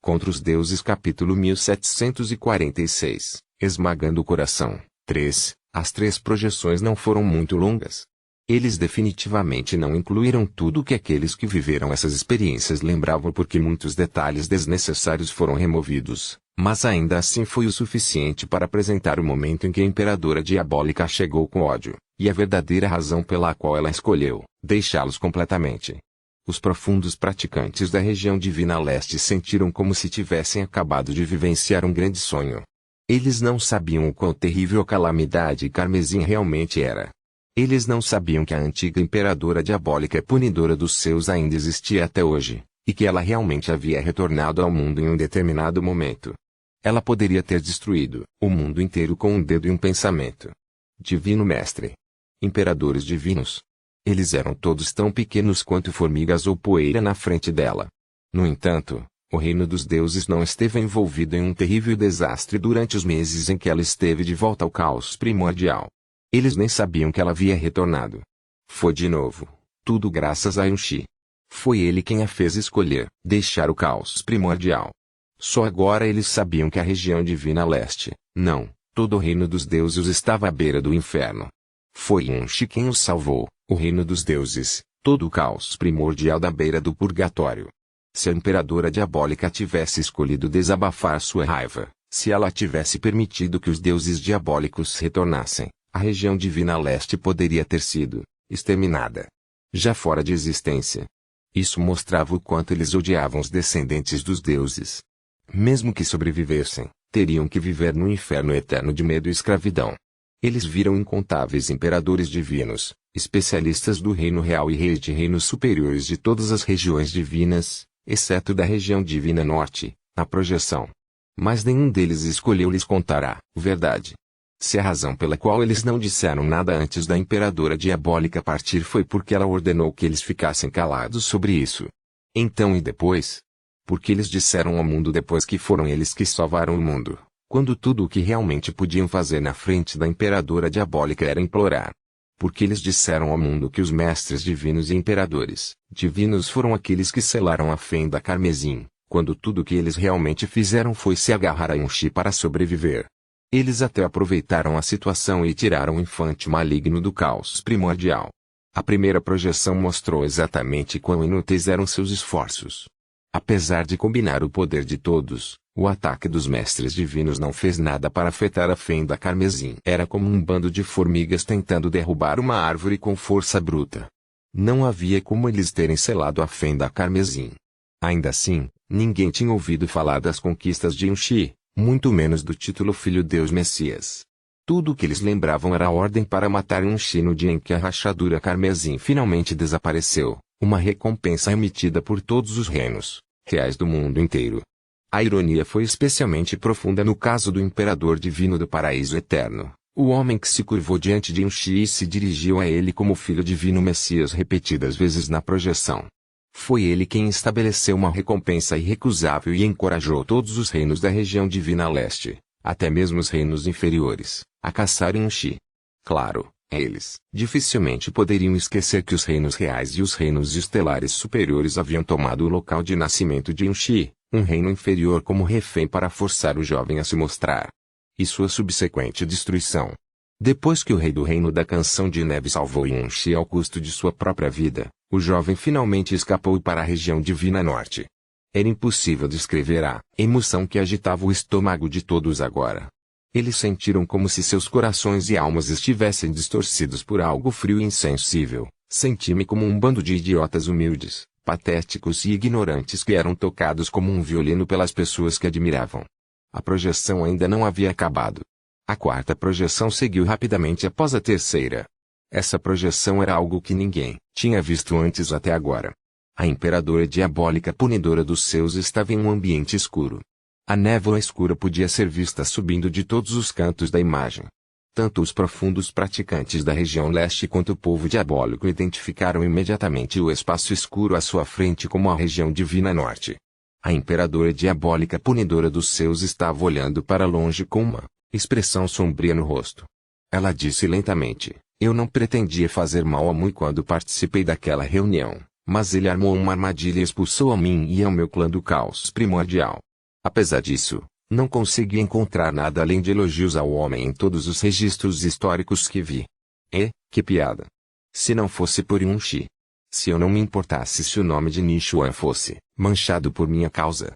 Contra os deuses capítulo 1746, esmagando o coração. 3. As 3 projeções não foram muito longas. Eles definitivamente não incluíram tudo o que aqueles que viveram essas experiências lembravam porque muitos detalhes desnecessários foram removidos, mas ainda assim foi o suficiente para apresentar o momento em que a Imperadora Diabólica chegou com ódio, e a verdadeira razão pela qual ela escolheu deixá-los completamente. Os profundos praticantes da região divina leste sentiram como se tivessem acabado de vivenciar um grande sonho. Eles não sabiam o quão terrível a calamidade carmesim realmente era. Eles não sabiam que a antiga Imperadora Diabólica punidora dos seus ainda existia até hoje, e que ela realmente havia retornado ao mundo em um determinado momento. Ela poderia ter destruído o mundo inteiro com um dedo e um pensamento. Divino Mestre. Imperadores divinos. Eles eram todos tão pequenos quanto formigas ou poeira na frente dela. No entanto, o reino dos deuses não esteve envolvido em um terrível desastre durante os meses em que ela esteve de volta ao caos primordial. Eles nem sabiam que ela havia retornado. Foi de novo, tudo graças a Yunshi. Foi ele quem a fez escolher deixar o caos primordial. Só agora eles sabiam que a região divina leste, não, todo o reino dos deuses estava à beira do inferno. Foi Yunshi quem os salvou, o reino dos deuses, todo o caos primordial da beira do purgatório. Se a Imperadora Diabólica tivesse escolhido desabafar sua raiva, se ela tivesse permitido que os deuses diabólicos retornassem, a região divina leste poderia ter sido exterminada, já fora de existência. Isso mostrava o quanto eles odiavam os descendentes dos deuses. Mesmo que sobrevivessem, teriam que viver no inferno eterno de medo e escravidão. Eles viram incontáveis imperadores divinos, especialistas do reino real e reis de reinos superiores de todas as regiões divinas, exceto da região divina norte, na projeção. Mas nenhum deles escolheu lhes contar a verdade. Se a razão pela qual eles não disseram nada antes da Imperadora Diabólica partir foi porque ela ordenou que eles ficassem calados sobre isso. Então e depois? Porque eles disseram ao mundo depois que foram eles que salvaram o mundo, quando tudo o que realmente podiam fazer na frente da Imperadora Diabólica era implorar. Porque eles disseram ao mundo que os mestres divinos e imperadores divinos foram aqueles que selaram a fenda carmesim, quando tudo o que eles realmente fizeram foi se agarrar a Yunshi para sobreviver. Eles até aproveitaram a situação e tiraram o infante maligno do caos primordial. A primeira projeção mostrou exatamente quão inúteis eram seus esforços. Apesar de combinar o poder de todos, o ataque dos mestres divinos não fez nada para afetar a fenda carmesim. Era como um bando de formigas tentando derrubar uma árvore com força bruta. Não havia como eles terem selado a fenda carmesim. Ainda assim, ninguém tinha ouvido falar das conquistas de Yunshi, muito menos do título Filho Deus Messias. Tudo o que eles lembravam era a ordem para matar Yunshi no dia em que a rachadura carmesim finalmente desapareceu, uma recompensa emitida por todos os reinos reais do mundo inteiro. A ironia foi especialmente profunda no caso do Imperador Divino do Paraíso Eterno, o homem que se curvou diante de Yunshi e se dirigiu a ele como Filho Divino Messias repetidas vezes na projeção. Foi ele quem estabeleceu uma recompensa irrecusável e encorajou todos os reinos da região divina leste, até mesmo os reinos inferiores, a caçarem Yunshi. Claro, eles dificilmente poderiam esquecer que os reinos reais e os reinos estelares superiores haviam tomado o local de nascimento de Yunshi, um reino inferior como refém para forçar o jovem a se mostrar. E sua subsequente destruição. Depois que o rei do reino da Canção de Neve salvou Yunshi ao custo de sua própria vida, o jovem finalmente escapou para a região divina norte. Era impossível descrever a emoção que agitava o estômago de todos agora. Eles sentiram como se seus corações e almas estivessem distorcidos por algo frio e insensível. Senti-me como um bando de idiotas humildes, patéticos e ignorantes que eram tocados como um violino pelas pessoas que admiravam. A projeção ainda não havia acabado. A quarta projeção seguiu rapidamente após a terceira. Essa projeção era algo que ninguém tinha visto antes até agora. A Imperadora Diabólica punidora dos seus estava em um ambiente escuro. A névoa escura podia ser vista subindo de todos os cantos da imagem. Tanto os profundos praticantes da região leste quanto o povo diabólico identificaram imediatamente o espaço escuro à sua frente como a região divina norte. A Imperadora Diabólica punidora dos seus estava olhando para longe com uma expressão sombria no rosto. Ela disse lentamente: "Eu não pretendia fazer mal a Mui quando participei daquela reunião, mas ele armou uma armadilha e expulsou a mim e ao meu clã do caos primordial. Apesar disso, não consegui encontrar nada além de elogios ao homem em todos os registros históricos que vi. Que piada! Se não fosse por Yunshi. Se eu não me importasse se o nome de Nichuan fosse manchado por minha causa.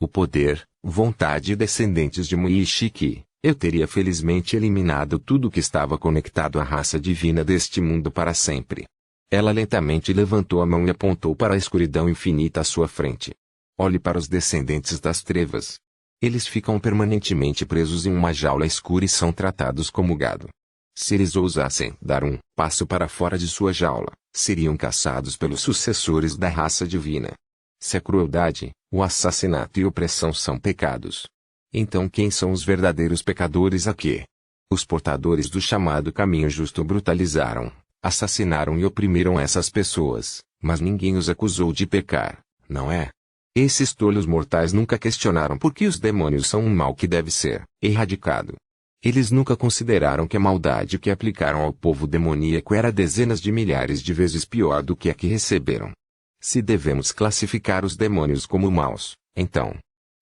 O poder, vontade e descendentes de Muishiki, eu teria felizmente eliminado tudo que estava conectado à raça divina deste mundo para sempre. Ela lentamente levantou a mão e apontou para a escuridão infinita à sua frente. Olhe para os descendentes das trevas. Eles ficam permanentemente presos em uma jaula escura e são tratados como gado. Se eles ousassem dar um passo para fora de sua jaula, seriam caçados pelos sucessores da raça divina. Se a crueldade, o assassinato e a opressão são pecados, então quem são os verdadeiros pecadores aqui? Os portadores do chamado caminho justo brutalizaram, assassinaram e oprimiram essas pessoas, mas ninguém os acusou de pecar, não é? Esses tolos mortais nunca questionaram por que os demônios são um mal que deve ser erradicado. Eles nunca consideraram que a maldade que aplicaram ao povo demoníaco era dezenas de milhares de vezes pior do que a que receberam. Se devemos classificar os demônios como maus, então,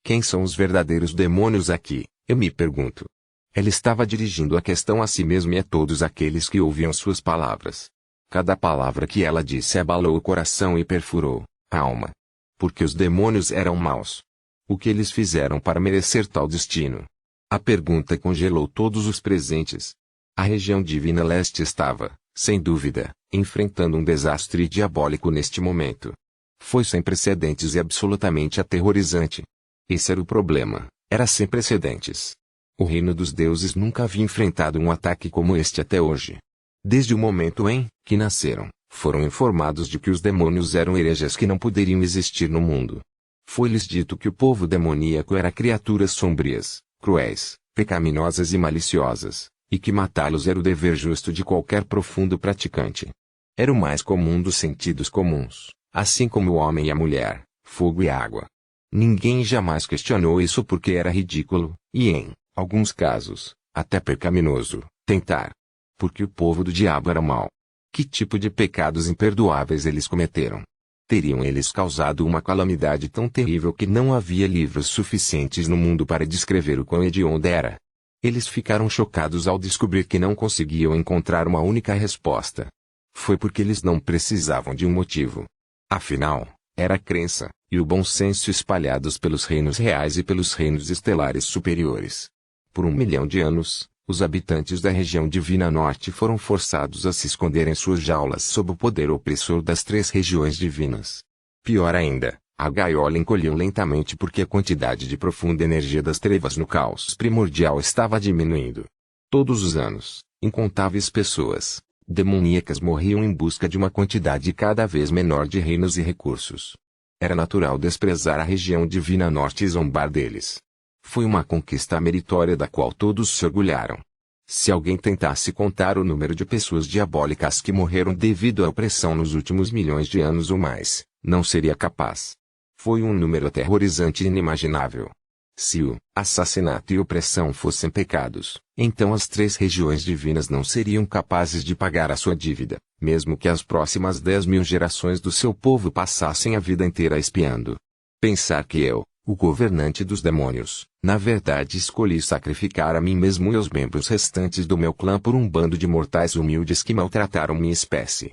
quem são os verdadeiros demônios aqui, eu me pergunto. Ela estava dirigindo a questão a si mesma e a todos aqueles que ouviam suas palavras. Cada palavra que ela disse abalou o coração e perfurou a alma. Porque os demônios eram maus. O que eles fizeram para merecer tal destino? A pergunta congelou todos os presentes. A região divina leste estava, sem dúvida, enfrentando um desastre diabólico neste momento. Foi sem precedentes e absolutamente aterrorizante. Esse era o problema, era sem precedentes. O reino dos deuses nunca havia enfrentado um ataque como este até hoje. Desde o momento em que nasceram, foram informados de que os demônios eram hereges que não poderiam existir no mundo. Foi-lhes dito que o povo demoníaco era criaturas sombrias, cruéis, pecaminosas e maliciosas, e que matá-los era o dever justo de qualquer profundo praticante. Era o mais comum dos sentidos comuns, assim como o homem e a mulher, fogo e água. Ninguém jamais questionou isso porque era ridículo, e em alguns casos, até pecaminoso, tentar. Porque o povo do diabo era mau. Que tipo de pecados imperdoáveis eles cometeram? Teriam eles causado uma calamidade tão terrível que não havia livros suficientes no mundo para descrever o quão hediondo era? Eles ficaram chocados ao descobrir que não conseguiam encontrar uma única resposta. Foi porque eles não precisavam de um motivo. Afinal, era a crença e o bom senso espalhados pelos reinos reais e pelos reinos estelares superiores. Por 1 milhão de anos, os habitantes da região divina norte foram forçados a se esconder em suas jaulas sob o poder opressor das 3 regiões divinas. Pior ainda, a gaiola encolheu lentamente porque a quantidade de profunda energia das trevas no caos primordial estava diminuindo. Todos os anos, incontáveis pessoas demoníacas morriam em busca de uma quantidade cada vez menor de reinos e recursos. Era natural desprezar a região divina norte e zombar deles. Foi uma conquista meritória da qual todos se orgulharam. Se alguém tentasse contar o número de pessoas diabólicas que morreram devido à opressão nos últimos milhões de anos ou mais, não seria capaz. Foi um número aterrorizante e inimaginável. Se o assassinato e opressão fossem pecados, então as 3 regiões divinas não seriam capazes de pagar a sua dívida, mesmo que as próximas 10.000 gerações do seu povo passassem a vida inteira espiando. Pensar que eu, o governante dos demônios, na verdade escolhi sacrificar a mim mesmo e os membros restantes do meu clã por um bando de mortais humildes que maltrataram minha espécie.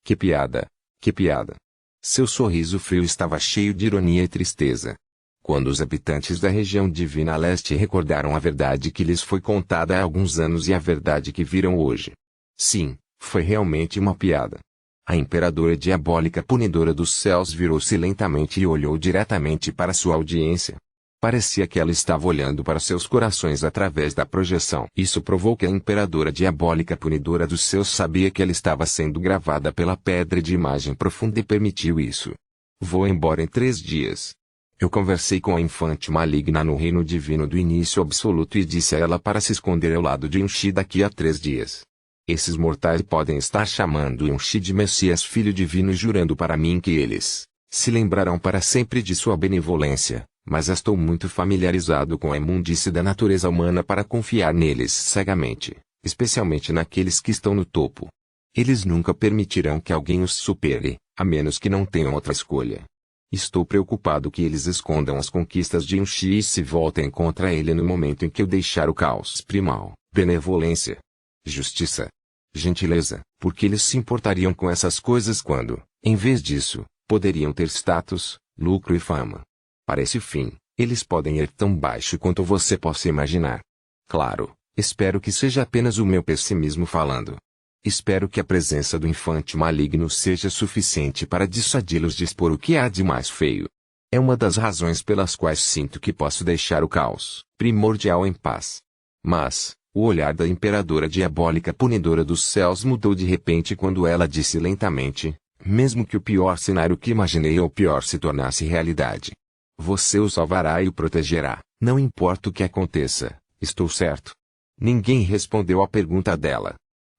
Que piada! Que piada! Seu sorriso frio estava cheio de ironia e tristeza. Quando os habitantes da região divina leste recordaram a verdade que lhes foi contada há alguns anos e a verdade que viram hoje. Sim, foi realmente uma piada. A imperadora diabólica punidora dos céus virou-se lentamente e olhou diretamente para sua audiência. Parecia que ela estava olhando para seus corações através da projeção. Isso provou que a imperadora diabólica punidora dos céus sabia que ela estava sendo gravada pela pedra de imagem profunda e permitiu isso. Vou embora em 3 dias. Eu conversei com a infante maligna no reino divino do início absoluto e disse a ela para se esconder ao lado de Yunshi daqui a 3 dias. Esses mortais podem estar chamando Yunshi de Messias filho divino e jurando para mim que eles se lembrarão para sempre de sua benevolência, mas estou muito familiarizado com a imundície da natureza humana para confiar neles cegamente, especialmente naqueles que estão no topo. Eles nunca permitirão que alguém os supere, a menos que não tenham outra escolha. Estou preocupado que eles escondam as conquistas de Unchi e se voltem contra ele no momento em que eu deixar o caos primal, benevolência, justiça, gentileza, porque eles se importariam com essas coisas quando, em vez disso, poderiam ter status, lucro e fama. Para esse fim, eles podem ir tão baixo quanto você possa imaginar. Claro, espero que seja apenas o meu pessimismo falando. Espero que a presença do infante maligno seja suficiente para dissuadi-los de expor o que há de mais feio. É uma das razões pelas quais sinto que posso deixar o caos primordial em paz. Mas, o olhar da imperadora diabólica punidora dos céus mudou de repente quando ela disse lentamente, mesmo que o pior cenário que imaginei ou pior se tornasse realidade. Você o salvará e o protegerá, não importa o que aconteça, estou certo? Ninguém respondeu à pergunta dela.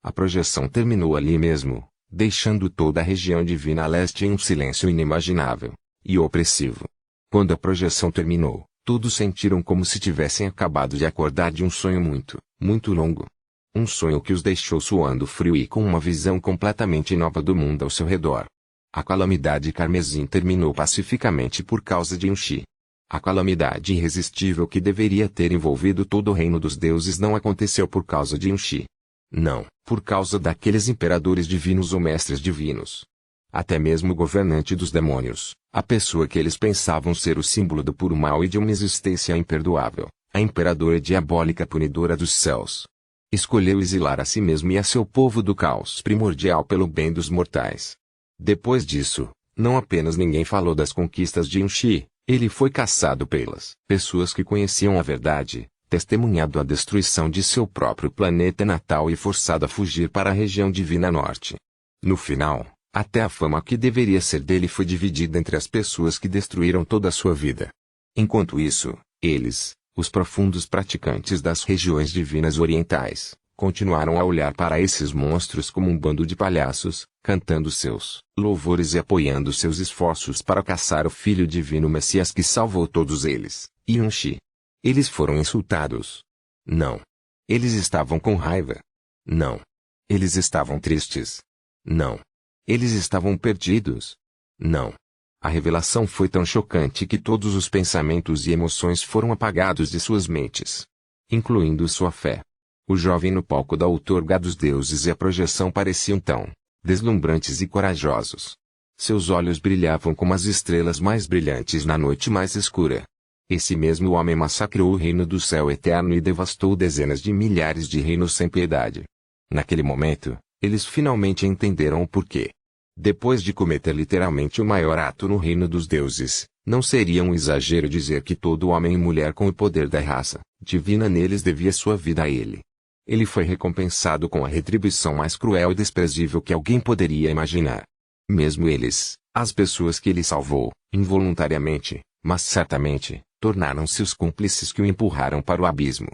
A projeção terminou ali mesmo, deixando toda a região divina a leste em um silêncio inimaginável e opressivo. Quando a projeção terminou, todos sentiram como se tivessem acabado de acordar de um sonho muito, muito longo. Um sonho que os deixou suando frio e com uma visão completamente nova do mundo ao seu redor. A calamidade carmesim terminou pacificamente por causa de Unchi. A calamidade irresistível que deveria ter envolvido todo o reino dos deuses não aconteceu por causa de Unchi. Não, por causa daqueles imperadores divinos ou mestres divinos. Até mesmo o governante dos demônios, a pessoa que eles pensavam ser o símbolo do puro mal e de uma existência imperdoável, a imperadora diabólica punidora dos céus, escolheu exilar a si mesmo e a seu povo do caos primordial pelo bem dos mortais. Depois disso, não apenas ninguém falou das conquistas de Unchi, ele foi caçado pelas pessoas que conheciam a verdade, testemunhado a destruição de seu próprio planeta natal e forçado a fugir para a região divina norte. No final, até a fama que deveria ser dele foi dividida entre as pessoas que destruíram toda a sua vida. Enquanto isso, eles, os profundos praticantes das regiões divinas orientais, continuaram a olhar para esses monstros como um bando de palhaços, cantando seus louvores e apoiando seus esforços para caçar o Filho Divino Messias que salvou todos eles, Unchi. Eles foram insultados. Não. Eles estavam com raiva. Não. Eles estavam tristes. Não. Eles estavam perdidos. Não. A revelação foi tão chocante que todos os pensamentos e emoções foram apagados de suas mentes, incluindo sua fé. O jovem no palco da outorga dos deuses e a projeção pareciam tão deslumbrantes e corajosos. Seus olhos brilhavam como as estrelas mais brilhantes na noite mais escura. Esse mesmo homem massacrou o reino do céu eterno e devastou dezenas de milhares de reinos sem piedade. Naquele momento, eles finalmente entenderam o porquê. Depois de cometer literalmente o maior ato no reino dos deuses, não seria um exagero dizer que todo homem e mulher com o poder da raça divina neles devia sua vida a ele. Ele foi recompensado com a retribuição mais cruel e desprezível que alguém poderia imaginar. Mesmo eles, as pessoas que ele salvou, involuntariamente, mas certamente, tornaram-se os cúmplices que o empurraram para o abismo.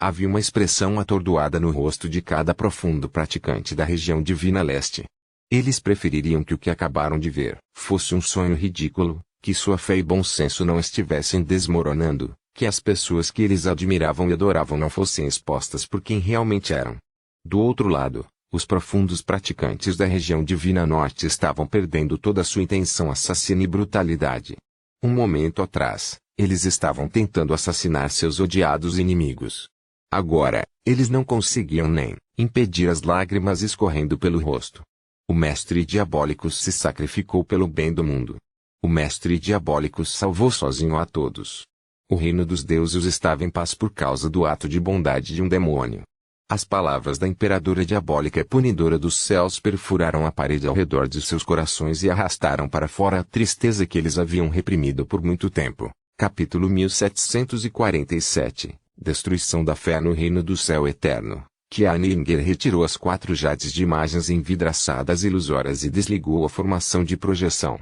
Havia uma expressão atordoada no rosto de cada profundo praticante da região divina leste. Eles prefeririam que o que acabaram de ver fosse um sonho ridículo, que sua fé e bom senso não estivessem desmoronando, que as pessoas que eles admiravam e adoravam não fossem expostas por quem realmente eram. Do outro lado, os profundos praticantes da região divina norte estavam perdendo toda a sua intenção assassina e brutalidade. Um momento atrás, eles estavam tentando assassinar seus odiados inimigos. Agora, eles não conseguiam nem impedir as lágrimas escorrendo pelo rosto. O mestre diabólico se sacrificou pelo bem do mundo. O mestre diabólico salvou sozinho a todos. O reino dos deuses estava em paz por causa do ato de bondade de um demônio. As palavras da imperadora diabólica punidora dos céus perfuraram a parede ao redor de seus corações e arrastaram para fora a tristeza que eles haviam reprimido por muito tempo. Capítulo 1747 Destruição da fé no reino do céu eterno. Kianinger retirou as 4 jades de imagens envidraçadas ilusórias e desligou a formação de projeção.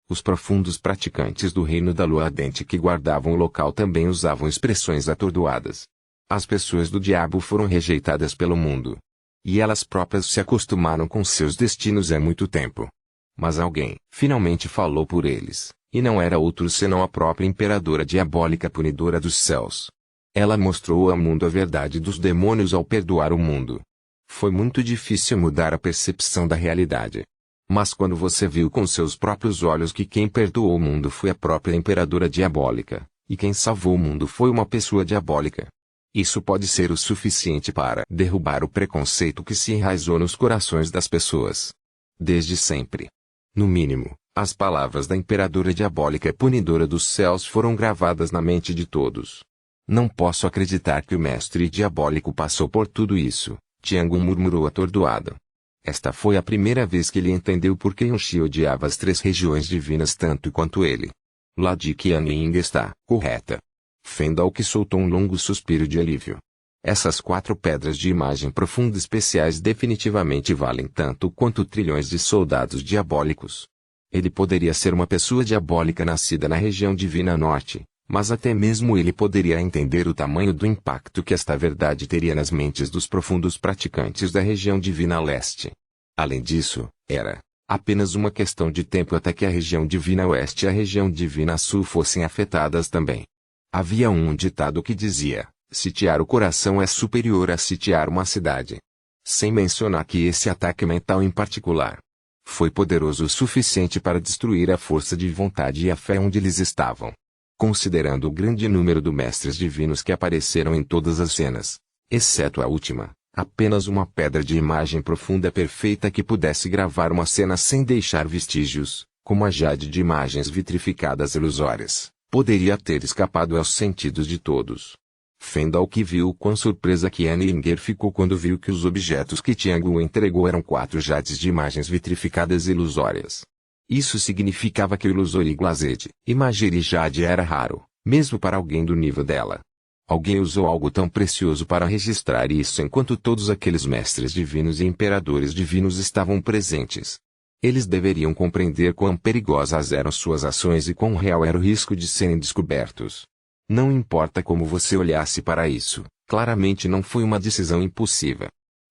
Os profundos praticantes do reino da lua ardente que guardavam o local também usavam expressões atordoadas. As pessoas do diabo foram rejeitadas pelo mundo. E elas próprias se acostumaram com seus destinos há muito tempo. Mas alguém finalmente falou por eles, e não era outro senão a própria imperadora diabólica punidora dos céus. Ela mostrou ao mundo a verdade dos demônios ao perdoar o mundo. Foi muito difícil mudar a percepção da realidade. Mas quando você viu com seus próprios olhos que quem perdoou o mundo foi a própria imperadora diabólica, e quem salvou o mundo foi uma pessoa diabólica, isso pode ser o suficiente para derrubar o preconceito que se enraizou nos corações das pessoas. Desde sempre. No mínimo, as palavras da imperadora diabólica punidora dos céus foram gravadas na mente de todos. Não posso acreditar que o mestre diabólico passou por tudo isso, Tiangu murmurou atordoado. Esta foi a primeira vez que ele entendeu por que Yunshi odiava as 3 regiões divinas tanto quanto ele. Lady Qianying está correta. Fendal que soltou um longo suspiro de alívio. Essas 4 pedras de imagem profunda especiais definitivamente valem tanto quanto trilhões de soldados diabólicos. Ele poderia ser uma pessoa diabólica nascida na região divina norte, mas até mesmo ele poderia entender o tamanho do impacto que esta verdade teria nas mentes dos profundos praticantes da região divina leste. Além disso, era apenas uma questão de tempo até que a região divina oeste e a região divina sul fossem afetadas também. Havia um ditado que dizia: sitiar o coração é superior a sitiar uma cidade. Sem mencionar que esse ataque mental em particular foi poderoso o suficiente para destruir a força de vontade e a fé onde eles estavam. Considerando o grande número de mestres divinos que apareceram em todas as cenas, exceto a última, apenas uma pedra de imagem profunda perfeita que pudesse gravar uma cena sem deixar vestígios, como a jade de imagens vitrificadas ilusórias, poderia ter escapado aos sentidos de todos. Fendal que viu quão surpresa Qianying ficou quando viu que os objetos que Tiangu entregou eram 4 jades de imagens vitrificadas ilusórias. Isso significava que o ilusori glazed, imagerie jade era raro, mesmo para alguém do nível dela. Alguém usou algo tão precioso para registrar isso enquanto todos aqueles mestres divinos e imperadores divinos estavam presentes. Eles deveriam compreender quão perigosas eram suas ações e quão real era o risco de serem descobertos. Não importa como você olhasse para isso, claramente não foi uma decisão impulsiva.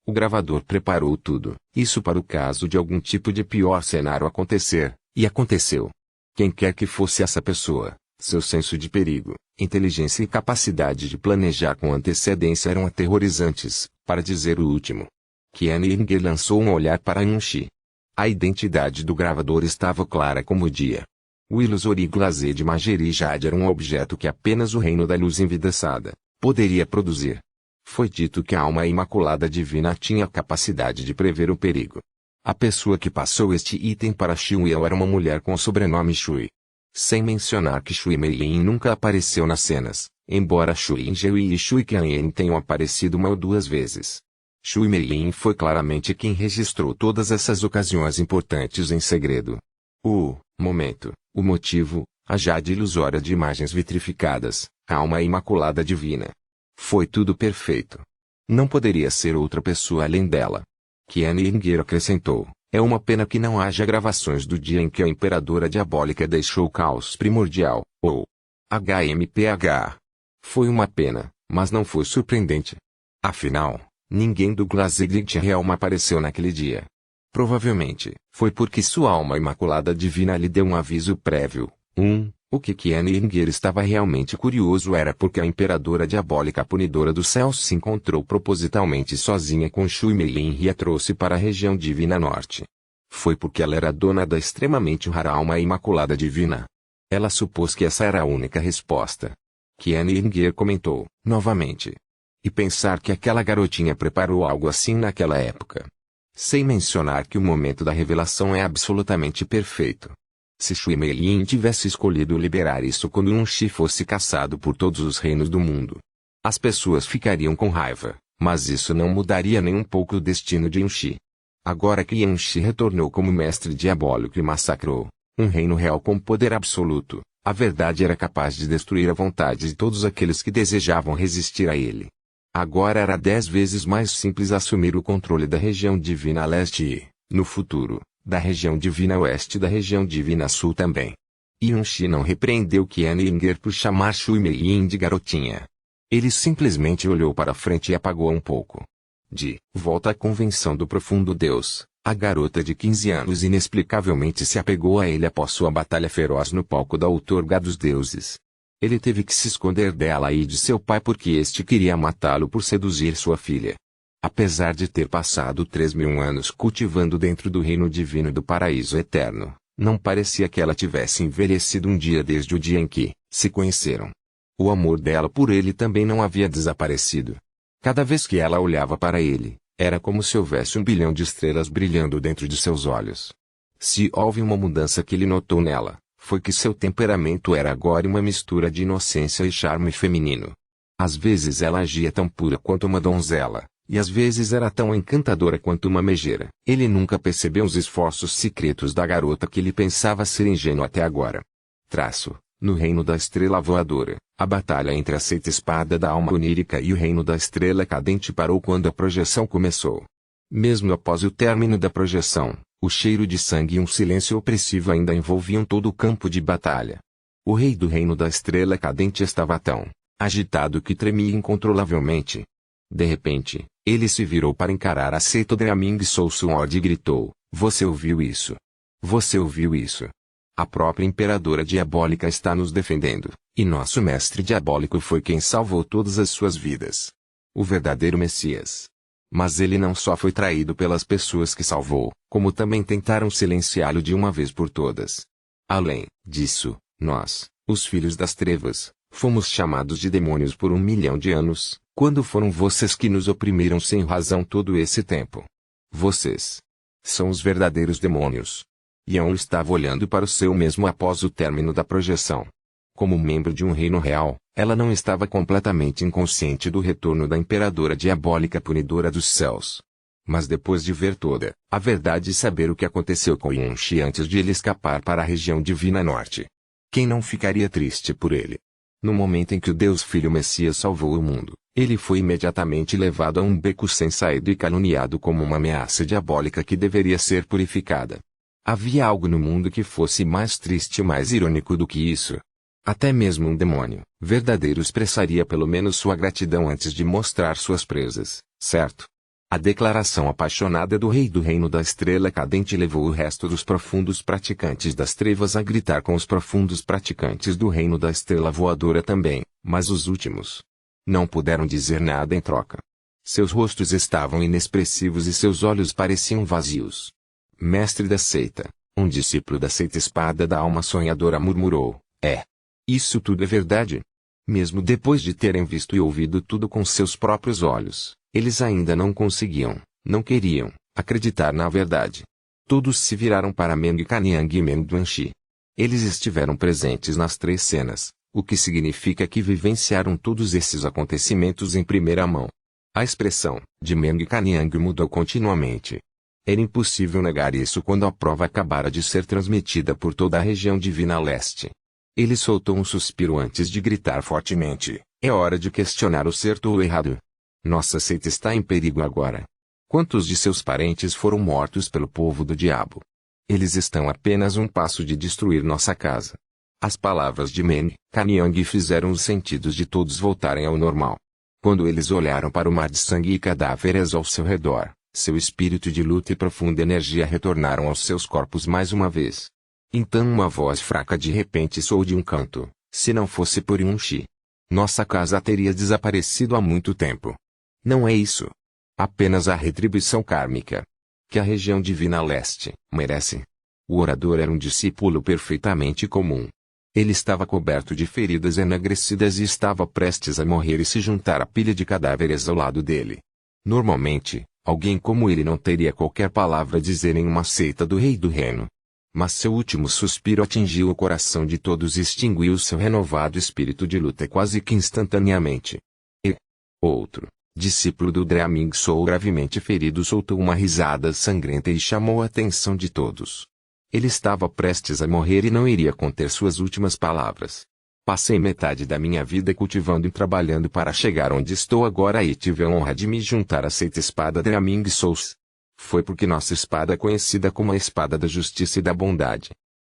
O gravador preparou tudo, isso para o caso de algum tipo de pior cenário acontecer, e aconteceu. Quem quer que fosse essa pessoa, seu senso de perigo, inteligência e capacidade de planejar com antecedência eram aterrorizantes, para dizer o último. Qianying lançou um olhar para Yunshi. A identidade do gravador estava clara como o dia. O ilusori glazed imagerie jade era um objeto que apenas o reino da luz envidaçada poderia produzir. Foi dito que a alma imaculada divina tinha a capacidade de prever o perigo. A pessoa que passou este item para Shui era uma mulher com o sobrenome Shui. Sem mencionar que Shui Meiyin nunca apareceu nas cenas, embora Shui Ingeui e Shui Qianying tenham aparecido 1 ou 2 vezes. Shui Meiyin foi claramente quem registrou todas essas ocasiões importantes em segredo. O momento, o motivo, a jade ilusória de imagens vitrificadas, a alma imaculada divina. Foi tudo perfeito. Não poderia ser outra pessoa além dela. Qianying acrescentou: é uma pena que não haja gravações do dia em que a imperadora diabólica deixou o caos primordial, ou HMPH. Foi uma pena, mas não foi surpreendente. Afinal, ninguém do Glazed Realm apareceu naquele dia. Provavelmente, foi porque sua alma imaculada divina lhe deu um aviso prévio. O que Qianying estava realmente curioso era porque a imperadora diabólica punidora dos céus se encontrou propositalmente sozinha com Shui Meiyin e a trouxe para a região divina norte. Foi porque ela era dona da extremamente rara alma imaculada divina. Ela supôs que essa era a única resposta. Qianying comentou, novamente. E pensar que aquela garotinha preparou algo assim naquela época. Sem mencionar que o momento da revelação é absolutamente perfeito. Se Shui Meiyin tivesse escolhido liberar isso quando Yunshi fosse caçado por todos os reinos do mundo, as pessoas ficariam com raiva, mas isso não mudaria nem um pouco o destino de Yunshi. Agora que Yunshi retornou como mestre diabólico e massacrou um reino real com poder absoluto, a verdade era capaz de destruir a vontade de todos aqueles que desejavam resistir a ele. Agora era 10 vezes mais simples assumir o controle da região divina leste e, no futuro, da região divina oeste e da região divina sul também. Yunshi não repreendeu Qianying por chamar Shui Meiyin de garotinha. Ele simplesmente olhou para frente e apagou um pouco. De volta à convenção do profundo Deus, a garota de 15 anos inexplicavelmente se apegou a ele após sua batalha feroz no palco da outorga dos deuses. Ele teve que se esconder dela e de seu pai porque este queria matá-lo por seduzir sua filha. Apesar de ter passado 3.000 anos cultivando dentro do reino divino do paraíso eterno, não parecia que ela tivesse envelhecido um dia desde o dia em que se conheceram. O amor dela por ele também não havia desaparecido. Cada vez que ela olhava para ele, era como se houvesse 1 bilhão de estrelas brilhando dentro de seus olhos. Se houve uma mudança que ele notou nela, foi que seu temperamento era agora uma mistura de inocência e charme feminino. Às vezes ela agia tão pura quanto uma donzela, e às vezes era tão encantadora quanto uma megeira. Ele nunca percebeu os esforços secretos da garota que ele pensava ser ingênua até agora. No reino da estrela voadora, a batalha entre a Seita Espada da Alma Onírica e o reino da estrela cadente parou quando a projeção começou. Mesmo após o término da projeção, o cheiro de sangue e um silêncio opressivo ainda envolviam todo o campo de batalha. O rei do reino da estrela cadente estava tão agitado que tremia incontrolavelmente. De repente, ele se virou para encarar a seita Dreaming Soul Sword e gritou: "Você ouviu isso? Você ouviu isso? A própria imperadora diabólica está nos defendendo, e nosso mestre diabólico foi quem salvou todas as suas vidas. O verdadeiro Messias." Mas ele não só foi traído pelas pessoas que salvou, como também tentaram silenciá-lo de uma vez por todas. Além disso, nós, os filhos das trevas, fomos chamados de demônios por 1 milhão de anos, quando foram vocês que nos oprimiram sem razão todo esse tempo. Vocês são os verdadeiros demônios. Yan estava olhando para o seu mesmo após o término da projeção. Como membro de um reino real, ela não estava completamente inconsciente do retorno da imperadora diabólica punidora dos céus. Mas depois de ver toda a verdade e saber o que aconteceu com Yunshi antes de ele escapar para a região divina norte, quem não ficaria triste por ele? No momento em que o Deus Filho Messias salvou o mundo, ele foi imediatamente levado a um beco sem saída e caluniado como uma ameaça diabólica que deveria ser purificada. Havia algo no mundo que fosse mais triste e mais irônico do que isso. Até mesmo um demônio verdadeiro expressaria pelo menos sua gratidão antes de mostrar suas presas, certo? A declaração apaixonada do rei do reino da estrela cadente levou o resto dos profundos praticantes das trevas a gritar com os profundos praticantes do reino da estrela voadora também, mas os últimos não puderam dizer nada em troca. Seus rostos estavam inexpressivos e seus olhos pareciam vazios. Mestre da seita, um discípulo da seita Espada da Alma Sonhadora murmurou: "Isso tudo é verdade?" Mesmo depois de terem visto e ouvido tudo com seus próprios olhos, eles ainda não conseguiam, não queriam, acreditar na verdade. Todos se viraram para Meng Kaniang e Meng Duanxi. Eles estiveram presentes nas 3 cenas, o que significa que vivenciaram todos esses acontecimentos em primeira mão. A expressão de Meng Kaniang mudou continuamente. Era impossível negar isso quando a prova acabara de ser transmitida por toda a região divina leste. Ele soltou um suspiro antes de gritar fortemente: "É hora de questionar o certo ou o errado. Nossa seita está em perigo agora. Quantos de seus parentes foram mortos pelo povo do diabo? Eles estão a apenas um passo de destruir nossa casa." As palavras de Meng Kaniang fizeram os sentidos de todos voltarem ao normal. Quando eles olharam para o mar de sangue e cadáveres ao seu redor, seu espírito de luta e profunda energia retornaram aos seus corpos mais uma vez. Então uma voz fraca de repente soou de um canto: "Se não fosse por Yunshi, nossa casa teria desaparecido há muito tempo." Não é isso. Apenas a retribuição kármica que a região divina leste merece. O orador era um discípulo perfeitamente comum. Ele estava coberto de feridas enegrecidas e estava prestes a morrer e se juntar à pilha de cadáveres ao lado dele. Normalmente, alguém como ele não teria qualquer palavra a dizer em uma seita do rei do reino. Mas seu último suspiro atingiu o coração de todos e extinguiu seu renovado espírito de luta quase que instantaneamente. E outro discípulo do Dreaming Soul gravemente ferido soltou uma risada sangrenta e chamou a atenção de todos. Ele estava prestes a morrer e não iria conter suas últimas palavras. "Passei metade da minha vida cultivando e trabalhando para chegar onde estou agora e tive a honra de me juntar à seita Espada Dreaming Souls. Foi porque nossa espada é conhecida como a espada da justiça e da bondade.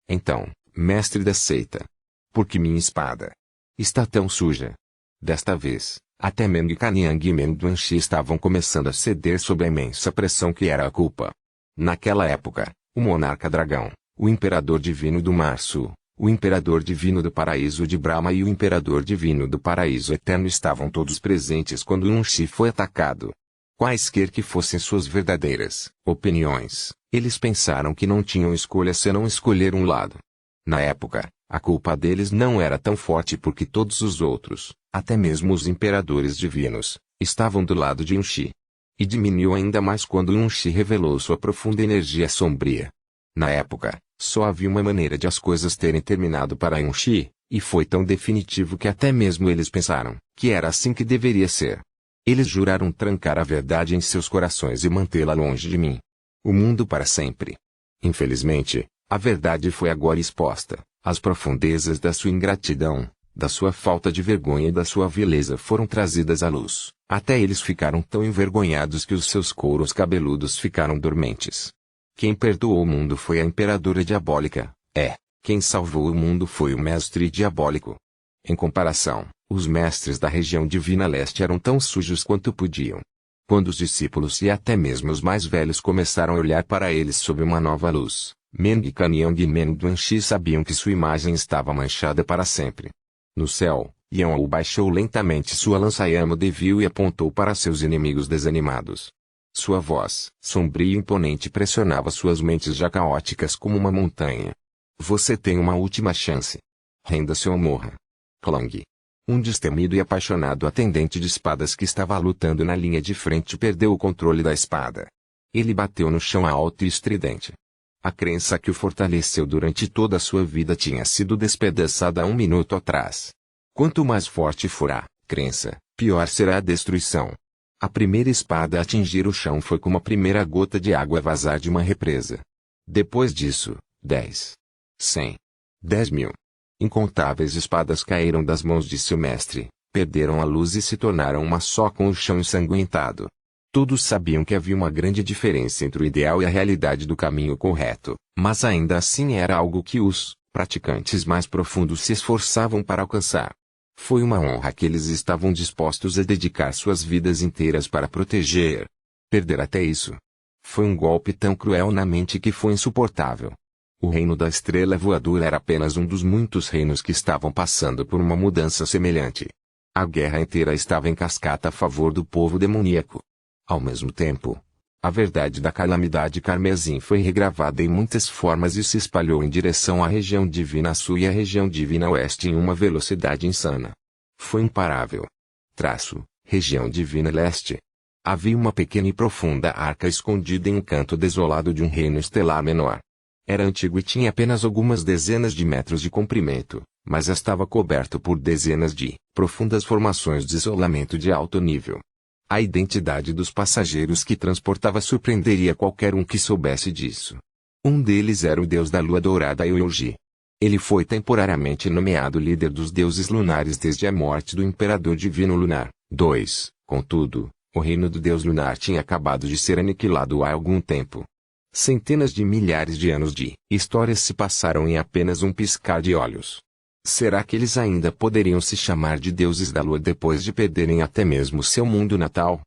Então, mestre da seita, por que minha espada está tão suja?" Desta vez, até Meng Kaniang e Meng Duanxi estavam começando a ceder sob a imensa pressão que era a culpa. Naquela época, o monarca dragão, o imperador divino do Mar Sul, o imperador divino do paraíso de Brahma e o imperador divino do paraíso eterno estavam todos presentes quando Yunshi foi atacado. Quaisquer que fossem suas verdadeiras opiniões, eles pensaram que não tinham escolha senão escolher um lado. Na época, a culpa deles não era tão forte porque todos os outros, até mesmo os imperadores divinos, estavam do lado de Yunshi. E diminuiu ainda mais quando Yunshi revelou sua profunda energia sombria. Na época, só havia uma maneira de as coisas terem terminado para Yunshi, e foi tão definitivo que até mesmo eles pensaram que era assim que deveria ser. Eles juraram trancar a verdade em seus corações e mantê-la longe de mim. O mundo para sempre. Infelizmente, a verdade foi agora exposta. As profundezas da sua ingratidão, da sua falta de vergonha e da sua vileza foram trazidas à luz. Até eles ficaram tão envergonhados que os seus couros cabeludos ficaram dormentes. Quem perdoou o mundo foi a imperadora diabólica. Quem salvou o mundo foi o mestre diabólico. Em comparação, os mestres da região divina leste eram tão sujos quanto podiam. Quando os discípulos e até mesmo os mais velhos começaram a olhar para eles sob uma nova luz, Meng Kanyang e Meng Duanxi sabiam que sua imagem estava manchada para sempre. No céu, Yan-Wu baixou lentamente sua lança-llama de vil e apontou para seus inimigos desanimados. Sua voz, sombria e imponente, pressionava suas mentes já caóticas como uma montanha. Você tem uma última chance. Renda-se ou morra. Clang. Um destemido e apaixonado atendente de espadas que estava lutando na linha de frente perdeu o controle da espada. Ele bateu no chão alto e estridente. A crença que o fortaleceu durante toda a sua vida tinha sido despedaçada há um minuto atrás. Quanto mais forte for a crença, pior será a destruição. A primeira espada a atingir o chão foi como a primeira gota de água a vazar de uma represa. Depois disso, 10. 100. 10.000. Incontáveis espadas caíram das mãos de seu mestre, perderam a luz e se tornaram uma só com o chão ensanguentado. Todos sabiam que havia uma grande diferença entre o ideal e a realidade do caminho correto, mas ainda assim era algo que os praticantes mais profundos se esforçavam para alcançar. Foi uma honra que eles estavam dispostos a dedicar suas vidas inteiras para proteger. Perder até isso. Foi um golpe tão cruel na mente que foi insuportável. O reino da estrela voadora era apenas um dos muitos reinos que estavam passando por uma mudança semelhante. A guerra inteira estava em cascata a favor do povo demoníaco. Ao mesmo tempo, a verdade da calamidade carmesim foi regravada em muitas formas e se espalhou em direção à região divina sul e à região divina oeste em uma velocidade insana. Foi imparável. Região divina leste. Havia uma pequena e profunda arca escondida em um canto desolado de um reino estelar menor. Era antigo e tinha apenas algumas dezenas de metros de comprimento, mas estava coberto por dezenas de profundas formações de isolamento de alto nível. A identidade dos passageiros que transportava surpreenderia qualquer um que soubesse disso. Um deles era o deus da lua dourada Yuji. Ele foi temporariamente nomeado líder dos deuses lunares desde a morte do imperador divino lunar. 2. Contudo, o reino do deus lunar tinha acabado de ser aniquilado há algum tempo. Centenas de milhares de anos de histórias se passaram em apenas um piscar de olhos. Será que eles ainda poderiam se chamar de deuses da lua depois de perderem até mesmo seu mundo natal?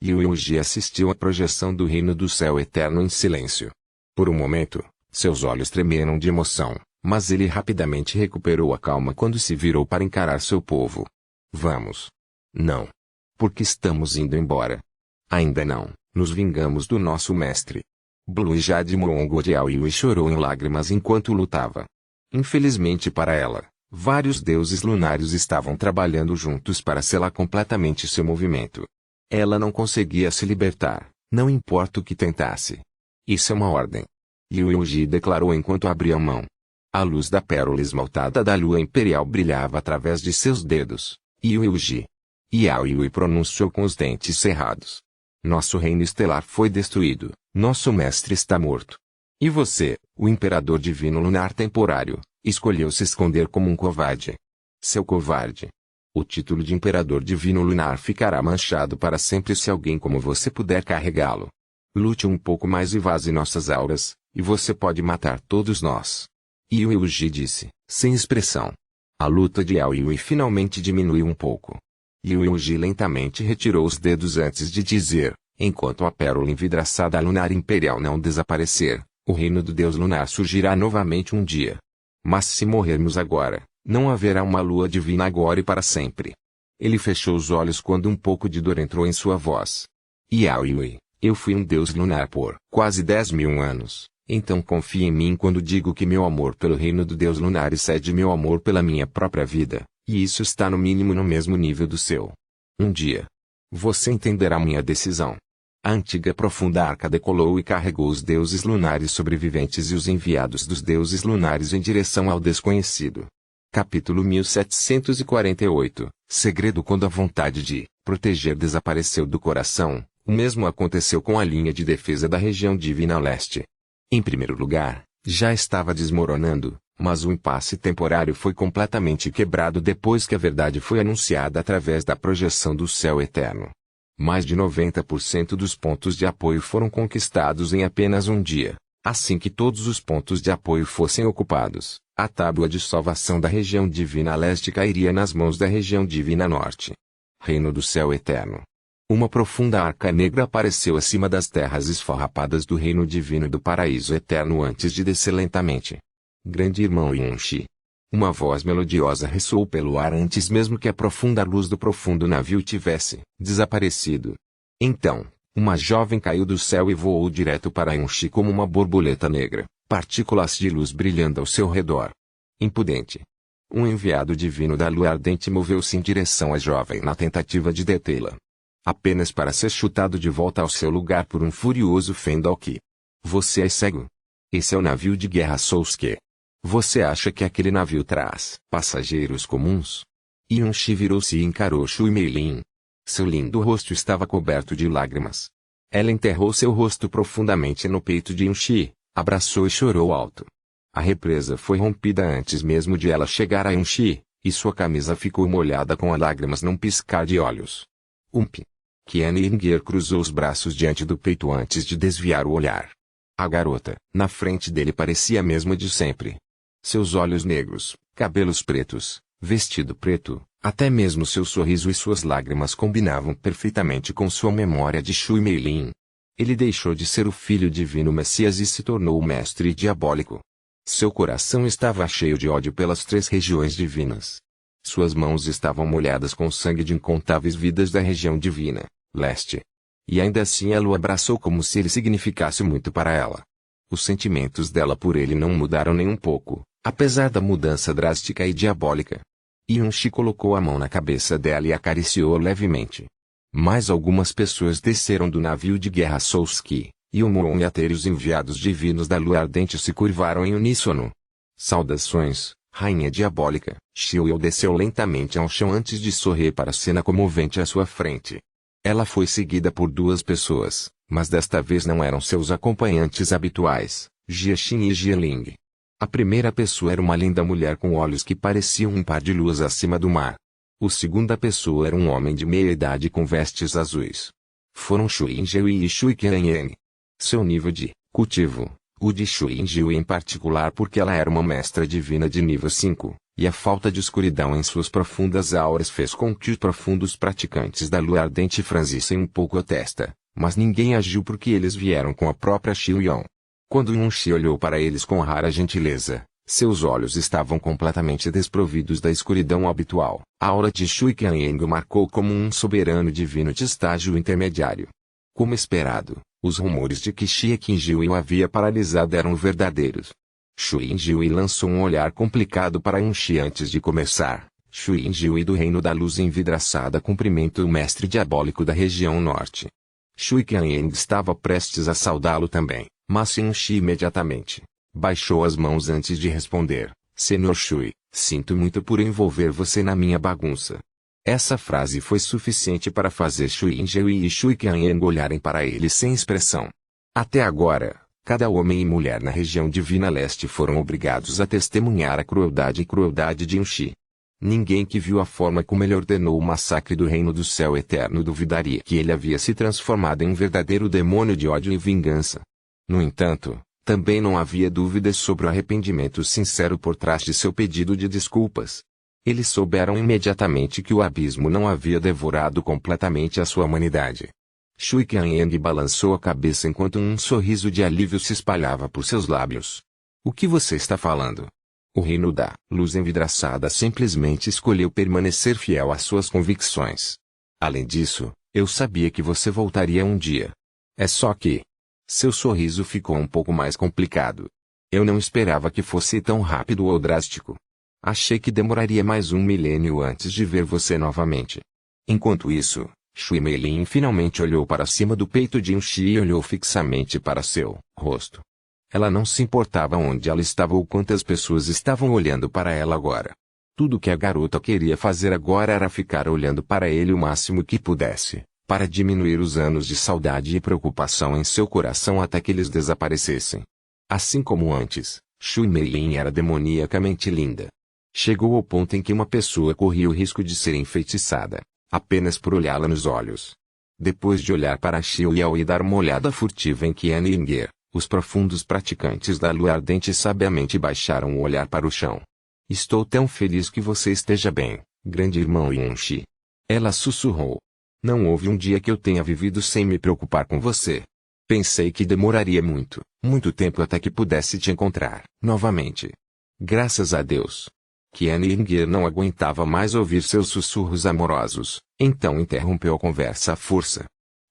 Yuji assistiu à projeção do reino do céu eterno em silêncio. Por um momento, seus olhos tremeram de emoção, mas ele rapidamente recuperou a calma quando se virou para encarar seu povo. Vamos. Não. Porque estamos indo embora. Ainda não, nos vingamos do nosso mestre. Blue Jade Mongo de Aoyui chorou em lágrimas enquanto lutava. Infelizmente para ela, vários deuses lunares estavam trabalhando juntos para selar completamente seu movimento. Ela não conseguia se libertar, não importa o que tentasse. Isso é uma ordem. Yuji declarou enquanto abria a mão. A luz da pérola esmaltada da lua imperial brilhava através de seus dedos. Yuji. Yaoyui pronunciou com os dentes cerrados. Nosso reino estelar foi destruído, nosso mestre está morto. E você, o imperador divino lunar temporário, escolheu se esconder como um covarde. Seu covarde. O título de imperador divino lunar ficará manchado para sempre se alguém como você puder carregá-lo. Lute um pouco mais e vaze nossas auras, e você pode matar todos nós. Yuji disse, sem expressão. A luta de Aoyui finalmente diminuiu um pouco. Yuji lentamente retirou os dedos antes de dizer, enquanto a pérola envidraçada lunar imperial não desaparecer, o reino do deus lunar surgirá novamente um dia. Mas se morrermos agora, não haverá uma lua divina agora e para sempre. Ele fechou os olhos quando um pouco de dor entrou em sua voz. Yaoi, eu fui um deus lunar por quase 10.000 anos. Então confie em mim quando digo que meu amor pelo reino do Deus lunar excede meu amor pela minha própria vida, e isso está no mínimo no mesmo nível do seu. Um dia, você entenderá minha decisão. A antiga profunda arca decolou e carregou os deuses lunares sobreviventes e os enviados dos deuses lunares em direção ao desconhecido. Capítulo 1748. Segredo. Quando a vontade de proteger desapareceu do coração, o mesmo aconteceu com a linha de defesa da região divina leste. Em primeiro lugar, já estava desmoronando, mas o impasse temporário foi completamente quebrado depois que a verdade foi anunciada através da projeção do céu eterno. Mais de 90% dos pontos de apoio foram conquistados em apenas um dia. Assim que todos os pontos de apoio fossem ocupados, a tábua de salvação da região divina leste cairia nas mãos da região divina norte. Reino do céu eterno. Uma profunda arca negra apareceu acima das terras esfarrapadas do reino divino e do paraíso eterno antes de descer lentamente. Grande irmão Yunshi. Uma voz melodiosa ressoou pelo ar antes mesmo que a profunda luz do profundo navio tivesse desaparecido. Então, uma jovem caiu do céu e voou direto para Yunshi como uma borboleta negra, partículas de luz brilhando ao seu redor. Impudente. Um enviado divino da lua ardente moveu-se em direção à jovem na tentativa de detê-la. Apenas para ser chutado de volta ao seu lugar por um furioso Fendalki. Você é cego? Esse é o navio de guerra Sousuke. Você acha que aquele navio traz passageiros comuns? Yunshi virou-se e encarou Shui Meilin. Seu lindo rosto estava coberto de lágrimas. Ela enterrou seu rosto profundamente no peito de Yunshi, abraçou e chorou alto. A represa foi rompida antes mesmo de ela chegar a Yunshi, e sua camisa ficou molhada com as lágrimas num piscar de olhos. Qian Inger cruzou os braços diante do peito antes de desviar o olhar. A garota, na frente dele, parecia a mesma de sempre. Seus olhos negros, cabelos pretos, vestido preto, até mesmo seu sorriso e suas lágrimas combinavam perfeitamente com sua memória de Shui Meilin. Ele deixou de ser o filho divino Messias e se tornou o mestre diabólico. Seu coração estava cheio de ódio pelas 3 regiões divinas. Suas mãos estavam molhadas com o sangue de incontáveis vidas da região divina leste. E ainda assim ela o abraçou como se ele significasse muito para ela. Os sentimentos dela por ele não mudaram nem um pouco, apesar da mudança drástica e diabólica. Yunshi colocou a mão na cabeça dela e acariciou levemente. Mais algumas pessoas desceram do navio de guerra Sousuke, e o Moon e Ater e os enviados divinos da lua ardente se curvaram em uníssono. Saudações, rainha diabólica. Shio desceu lentamente ao chão antes de sorrir para a cena comovente à sua frente. Ela foi seguida por 2 pessoas, mas desta vez não eram seus acompanhantes habituais, Jiaxin e Jieling. A primeira pessoa era uma linda mulher com olhos que pareciam um par de luas acima do mar. A segunda pessoa era um homem de meia idade com vestes azuis. Foram Shui Injui e Shui Qianyang. Seu nível de cultivo, o de Shui Injui em particular porque ela era uma mestra divina de nível 5. E a falta de escuridão em suas profundas auras fez com que os profundos praticantes da lua ardente franzissem um pouco a testa, mas ninguém agiu porque eles vieram com a própria Xiuyon. Quando Yunshi olhou para eles com rara gentileza, seus olhos estavam completamente desprovidos da escuridão habitual. A aura de Shui Qianyang o marcou como um soberano divino de estágio intermediário. Como esperado, os rumores de que Xie Qinjiu o havia paralisado eram verdadeiros. Shui Injui lançou um olhar complicado para Yunshi antes de começar. Shui Injui do Reino da Luz envidraçada cumprimenta o mestre diabólico da região norte. Shui Qianyang estava prestes a saudá-lo também, mas Yunshi imediatamente baixou as mãos antes de responder. Senhor Shui, sinto muito por envolver você na minha bagunça. Essa frase foi suficiente para fazer Shui Injui e Shui Qianyang olharem para ele sem expressão. Até agora, cada homem e mulher na região divina leste foram obrigados a testemunhar a crueldade de Yunshi. Ninguém que viu a forma como ele ordenou o massacre do reino do céu eterno duvidaria que ele havia se transformado em um verdadeiro demônio de ódio e vingança. No entanto, também não havia dúvidas sobre o arrependimento sincero por trás de seu pedido de desculpas. Eles souberam imediatamente que o abismo não havia devorado completamente a sua humanidade. Shui Qianyang balançou a cabeça enquanto um sorriso de alívio se espalhava por seus lábios. O que você está falando? O reino da luz envidraçada simplesmente escolheu permanecer fiel às suas convicções. Além disso, Eu sabia que você voltaria um dia. É só que... Seu sorriso ficou um pouco mais complicado. Eu não esperava que fosse tão rápido ou drástico. Achei que demoraria mais um milênio antes de ver você novamente. Enquanto isso, Shui Meilin finalmente olhou para cima do peito de Yunxi e olhou fixamente para seu rosto. Ela não se importava onde ela estava ou quantas pessoas estavam olhando para ela agora. Tudo que a garota queria fazer agora era ficar olhando para ele o máximo que pudesse, para diminuir os anos de saudade e preocupação em seu coração até que eles desaparecessem. Assim como antes, Shui Meilin era demoniacamente linda. Chegou ao ponto em que uma pessoa corria o risco de ser enfeitiçada, apenas por olhá-la nos olhos. Depois de olhar para Xiao Yao e dar uma olhada furtiva em Qian e Inger, os profundos praticantes da lua ardente sabiamente baixaram o olhar para o chão. Estou tão feliz que você esteja bem, grande irmão Yunxi. Ela sussurrou. Não houve um dia que eu tenha vivido sem me preocupar com você. Pensei que demoraria muito, muito tempo até que pudesse te encontrar, novamente. Graças a Deus. Qian e Inger não aguentava mais ouvir seus sussurros amorosos, então interrompeu a conversa à força.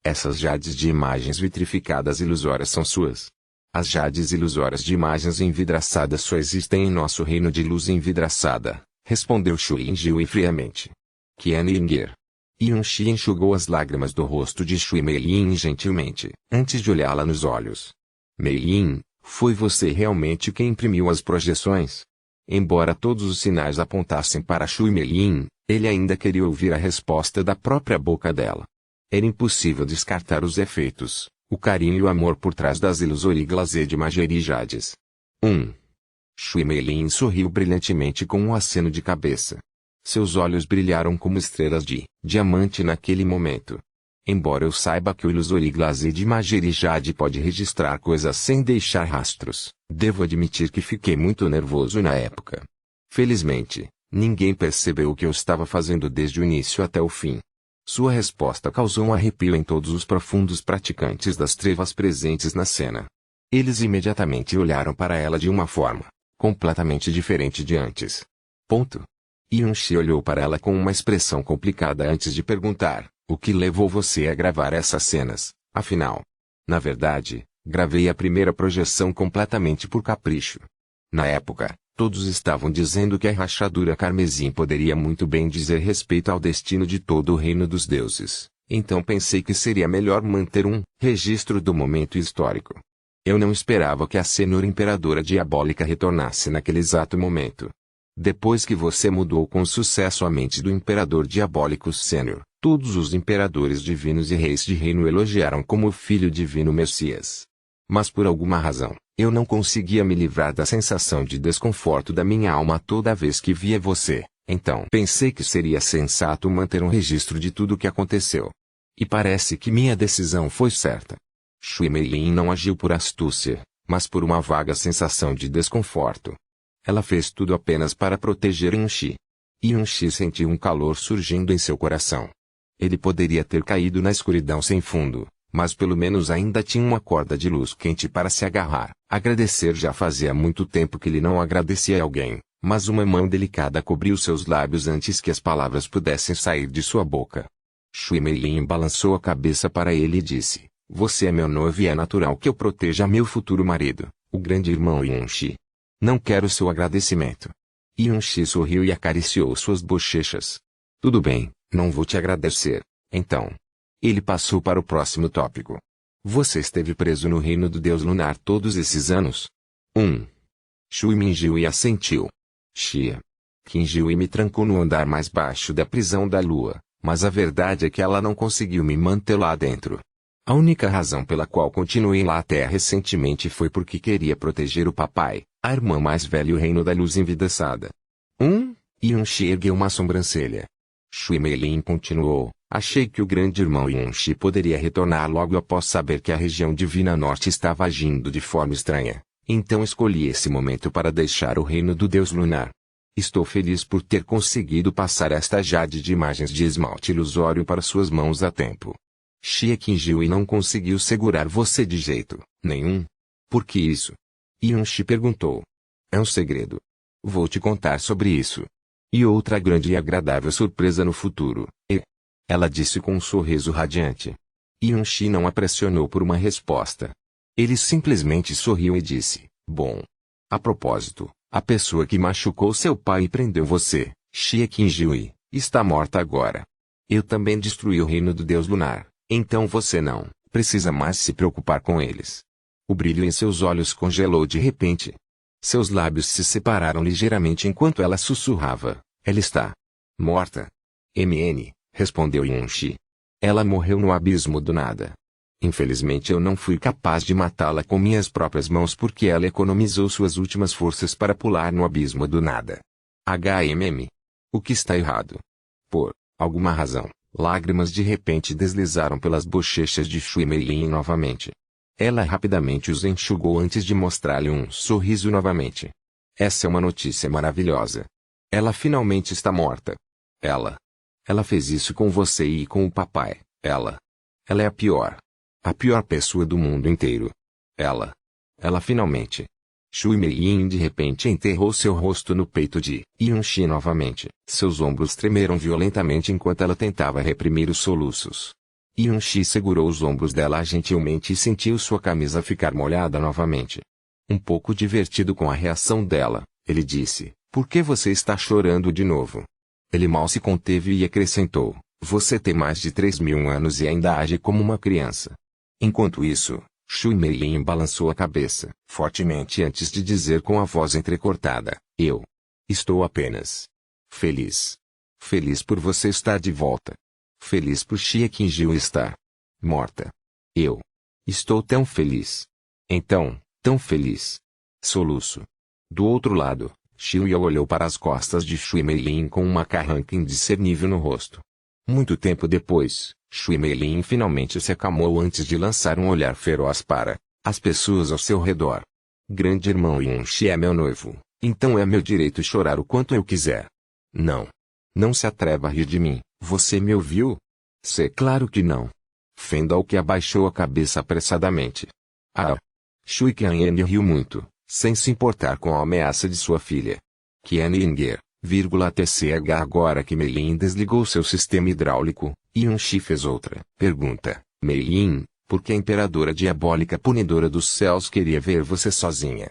Essas jades de imagens vitrificadas ilusórias são suas. As jades ilusórias de imagens envidraçadas só existem em nosso reino de luz envidraçada, respondeu Shui Jiui friamente. Qian e Inger. Yunxi enxugou as lágrimas do rosto de Shui Meilin gentilmente, antes de olhá-la nos olhos. Meilin, foi você realmente quem imprimiu as projeções? Embora todos os sinais apontassem para Shui Meilin, ele ainda queria ouvir a resposta da própria boca dela. Era impossível descartar os efeitos, o carinho e o amor por trás das ilusori glacê de Majeri Jades. Shui Meilin sorriu brilhantemente com um aceno de cabeça. Seus olhos brilharam como estrelas de diamante naquele momento. Embora eu saiba que o ilusori glacê de Majeri Jade pode registrar coisas sem deixar rastros, devo admitir que fiquei muito nervoso na época. Felizmente, ninguém percebeu o que eu estava fazendo desde o início até o fim. Sua resposta causou um arrepio em todos os profundos praticantes das trevas presentes na cena. Eles imediatamente olharam para ela de uma forma completamente diferente de antes. Yunxi olhou para ela com uma expressão complicada antes de perguntar, o que levou você a gravar essas cenas, afinal? Na verdade, gravei a primeira projeção completamente por capricho. Na época, todos estavam dizendo que a rachadura carmesim poderia muito bem dizer respeito ao destino de todo o reino dos deuses, então pensei que seria melhor manter um registro do momento histórico. Eu não esperava que a Senhora Imperadora Diabólica retornasse naquele exato momento. Depois que você mudou com sucesso a mente do Imperador Diabólico Sênior, todos os imperadores divinos e reis de reino elogiaram como o filho divino Messias. Mas por alguma razão, eu não conseguia me livrar da sensação de desconforto da minha alma toda vez que via você, então pensei que seria sensato manter um registro de tudo o que aconteceu. E parece que minha decisão foi certa. Shui Meilin não agiu por astúcia, mas por uma vaga sensação de desconforto. Ela fez tudo apenas para proteger Yunxi. Yunxi sentiu um calor surgindo em seu coração. Ele poderia ter caído na escuridão sem fundo, mas pelo menos ainda tinha uma corda de luz quente para se agarrar. Agradecer já fazia muito tempo que ele não agradecia a alguém, mas uma mão delicada cobriu seus lábios antes que as palavras pudessem sair de sua boca. Shui Meilin balançou a cabeça para ele e disse, você é meu noivo e é natural que eu proteja meu futuro marido, o grande irmão Yunxi. Não quero seu agradecimento. Yunxi sorriu e acariciou suas bochechas. Tudo bem, não vou te agradecer, então. Ele passou para o próximo tópico. Você esteve preso no reino do deus lunar todos esses anos? Shui Minjiui assentiu. Xia. Qinjiui me trancou no andar mais baixo da prisão da lua, mas a verdade é que ela não conseguiu me manter lá dentro. A única razão pela qual continuei lá até recentemente foi porque queria proteger o papai, a irmã mais velha e o reino da luz envidraçada. Yunxi ergueu uma sobrancelha. Shui Meilin continuou, achei que o grande irmão Yunxi poderia retornar logo após saber que a região divina norte estava agindo de forma estranha, então escolhi esse momento para deixar o reino do deus lunar. Estou feliz por ter conseguido passar esta jade de imagens de esmalte ilusório para suas mãos a tempo. Xia Qinjiui não conseguiu segurar você de jeito nenhum. Por que isso? Yunxi perguntou. É um segredo. Vou te contar sobre isso. E outra grande e agradável surpresa no futuro. Ela disse com um sorriso radiante. Yun-shi não a pressionou por uma resposta. Ele simplesmente sorriu e disse, bom. A propósito, a pessoa que machucou seu pai e prendeu você, Xie Qinjiu, está morta agora. Eu também destruí o reino do Deus Lunar, então você não precisa mais se preocupar com eles. O brilho em seus olhos congelou de repente. Seus lábios se separaram ligeiramente enquanto ela sussurrava, ela está morta. MN, respondeu Yun-shi. Ela morreu no abismo do nada. Infelizmente eu não fui capaz de matá-la com minhas próprias mãos porque ela economizou suas últimas forças para pular no abismo do nada. O que está errado? Por alguma razão, lágrimas de repente deslizaram pelas bochechas de Shui Meilin novamente. Ela rapidamente os enxugou antes de mostrar-lhe um sorriso novamente. Essa é uma notícia maravilhosa. Ela finalmente está morta. Ela fez isso com você e com o papai. Ela é a pior pessoa do mundo inteiro. Ela finalmente. Shui Meilin de repente enterrou seu rosto no peito de Yun-shi novamente. Seus ombros tremeram violentamente enquanto ela tentava reprimir os soluços. Yun-shi segurou os ombros dela gentilmente e sentiu sua camisa ficar molhada novamente. Um pouco divertido com a reação dela, ele disse, por que você está chorando de novo? Ele mal se conteve e acrescentou, você tem mais de 3.000 anos e ainda age como uma criança. Enquanto isso, Shui Meilin balançou a cabeça, fortemente antes de dizer com a voz entrecortada, eu estou apenas feliz. Feliz por você estar de volta. Feliz por Xie Qinjiu estar morta. Eu estou tão feliz. Então, tão feliz. Soluço. Do outro lado, Xiuyou olhou para as costas de Shui Meilin com uma carranca indiscernível no rosto. Muito tempo depois, Shui Meilin finalmente se acalmou antes de lançar um olhar feroz para as pessoas ao seu redor. Grande irmão Yun-shi é meu noivo, então é meu direito chorar o quanto eu quiser. Não. Não se atreva a rir de mim, você me ouviu? Claro que não. Fendal que abaixou a cabeça apressadamente. Shui Qianyan riu muito, sem se importar com a ameaça de sua filha. Qianinger, TCH agora que Meilin desligou seu sistema hidráulico, Yun-shi fez outra pergunta. Meilin, por que a Imperadora Diabólica Punidora dos Céus queria ver você sozinha?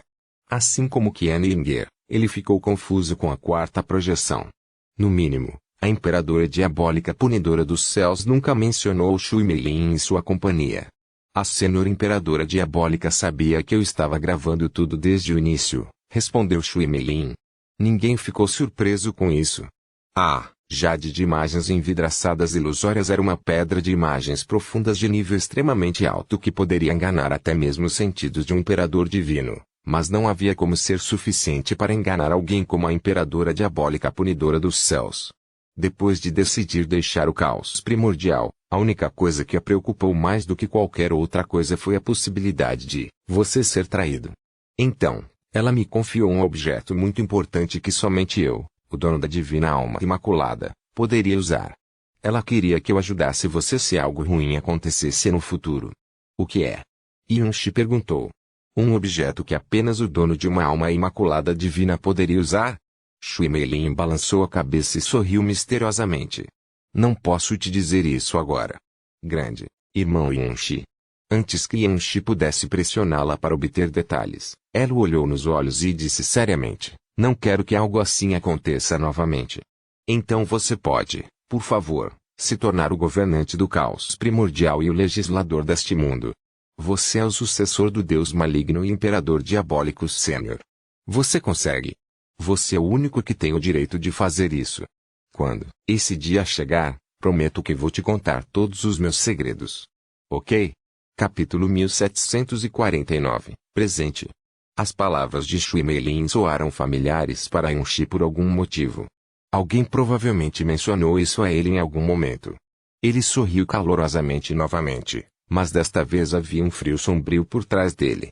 Assim como Qianinger, ele ficou confuso com a quarta projeção. No mínimo, a Imperadora Diabólica Punidora dos Céus nunca mencionou Shui Meilin em sua companhia. A Senhora Imperadora Diabólica sabia que eu estava gravando tudo desde o início, respondeu Shui Meilin. Ninguém ficou surpreso com isso. Jade de imagens envidraçadas ilusórias era uma pedra de imagens profundas de nível extremamente alto que poderia enganar até mesmo os sentidos de um imperador divino, mas não havia como ser suficiente para enganar alguém como a Imperadora Diabólica Punidora dos Céus. Depois de decidir deixar o caos primordial, a única coisa que a preocupou mais do que qualquer outra coisa foi a possibilidade de você ser traído. Então, ela me confiou um objeto muito importante que somente eu, o dono da Divina Alma Imaculada, poderia usar. Ela queria que eu ajudasse você se algo ruim acontecesse no futuro. O que é? Yun-shi perguntou. Um objeto que apenas o dono de uma alma imaculada divina poderia usar? Shui Meilin balançou a cabeça e sorriu misteriosamente. Não posso te dizer isso agora. Grande irmão Yun-shi. Antes que Yun-shi pudesse pressioná-la para obter detalhes, ela o olhou nos olhos e disse seriamente, não quero que algo assim aconteça novamente. Então você pode, por favor, se tornar o governante do caos primordial e o legislador deste mundo. Você é o sucessor do Deus maligno e Imperador Diabólico Sênior. Você consegue. Você é o único que tem o direito de fazer isso. Quando esse dia chegar, prometo que vou te contar todos os meus segredos. Ok? Capítulo 1749. Presente. As palavras de Shui Meilin soaram familiares para Yun-shi por algum motivo. Alguém provavelmente mencionou isso a ele em algum momento. Ele sorriu calorosamente novamente, mas desta vez havia um frio sombrio por trás dele.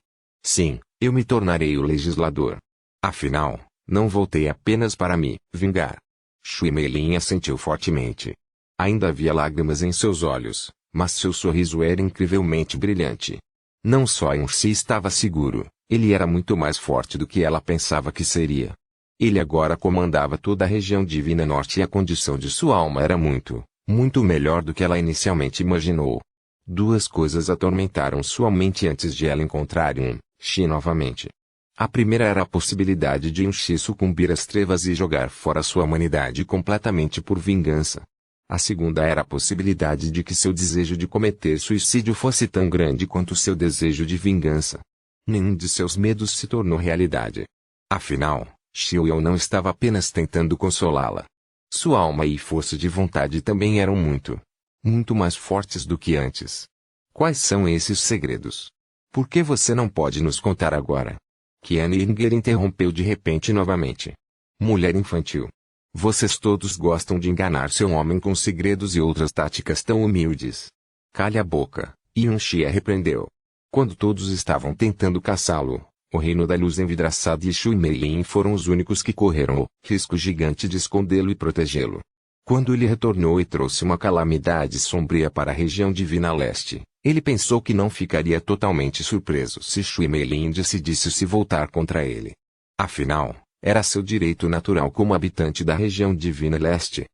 Sim, eu me tornarei o legislador. Afinal, não voltei apenas para me vingar. Shui Meilin assentiu fortemente. Ainda havia lágrimas em seus olhos, mas seu sorriso era incrivelmente brilhante. Não só Yun-shi estava seguro, ele era muito mais forte do que ela pensava que seria. Ele agora comandava toda a região divina norte e a condição de sua alma era muito Muito melhor do que ela inicialmente imaginou. Duas coisas atormentaram sua mente antes de ela encontrar Shi novamente. A primeira era a possibilidade de Shi sucumbir às trevas e jogar fora sua humanidade completamente por vingança. A segunda era a possibilidade de que seu desejo de cometer suicídio fosse tão grande quanto seu desejo de vingança. Nenhum de seus medos se tornou realidade. Afinal, Xiuyou não estava apenas tentando consolá-la. Sua alma e força de vontade também eram muito mais fortes do que antes. Quais são esses segredos? Por que você não pode nos contar agora? Qian Inger interrompeu de repente novamente. Mulher infantil. Vocês todos gostam de enganar seu homem com segredos e outras táticas tão humildes. Calhe a boca, Yunxi a repreendeu. Quando todos estavam tentando caçá-lo, o reino da luz envidraçada e Shui Meilin foram os únicos que correram o risco gigante de escondê-lo e protegê-lo. Quando ele retornou e trouxe uma calamidade sombria para a região divina leste, ele pensou que não ficaria totalmente surpreso se Shui Meilin decidisse se voltar contra ele. Afinal, era seu direito natural como habitante da região divina leste.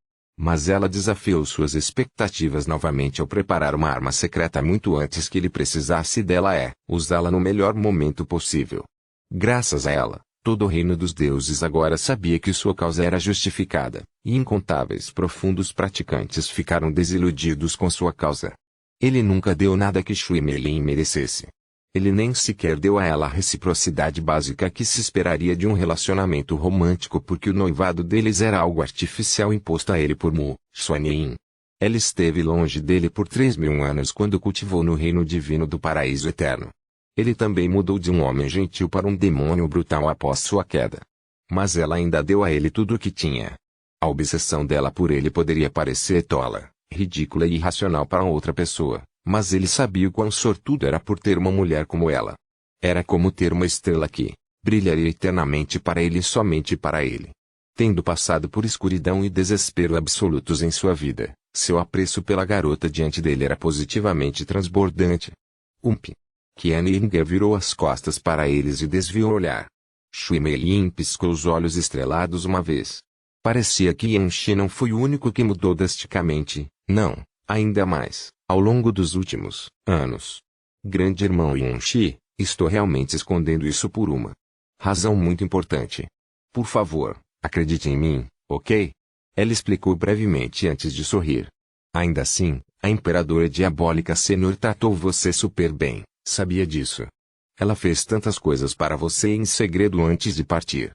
Mas ela desafiou suas expectativas novamente ao preparar uma arma secreta muito antes que ele precisasse dela usá-la no melhor momento possível. Graças a ela, todo o reino dos deuses agora sabia que sua causa era justificada, e incontáveis profundos praticantes ficaram desiludidos com sua causa. Ele nunca deu nada que Shui Meilin merecesse. Ele nem sequer deu a ela a reciprocidade básica que se esperaria de um relacionamento romântico porque o noivado deles era algo artificial imposto a ele por Mu Xuanyin. Ela esteve longe dele por 3.000 anos quando cultivou no reino divino do paraíso eterno. Ele também mudou de um homem gentil para um demônio brutal após sua queda. Mas ela ainda deu a ele tudo o que tinha. A obsessão dela por ele poderia parecer tola, ridícula e irracional para outra pessoa. Mas ele sabia o quão sortudo era por ter uma mulher como ela. Era como ter uma estrela que brilharia eternamente para ele e somente para ele. Tendo passado por escuridão e desespero absolutos em sua vida, seu apreço pela garota diante dele era positivamente transbordante. Qian Inger virou as costas para eles e desviou o olhar. Shui Meilin piscou os olhos estrelados uma vez. Parecia que Yanxi não foi o único que mudou drasticamente, não, ainda mais. Ao longo dos últimos anos. Grande irmão Yunxi, estou realmente escondendo isso por uma razão muito importante. Por favor, acredite em mim, ok? Ela explicou brevemente antes de sorrir. Ainda assim, a Imperadora Diabólica Senhor tratou você super bem, sabia disso. Ela fez tantas coisas para você em segredo antes de partir.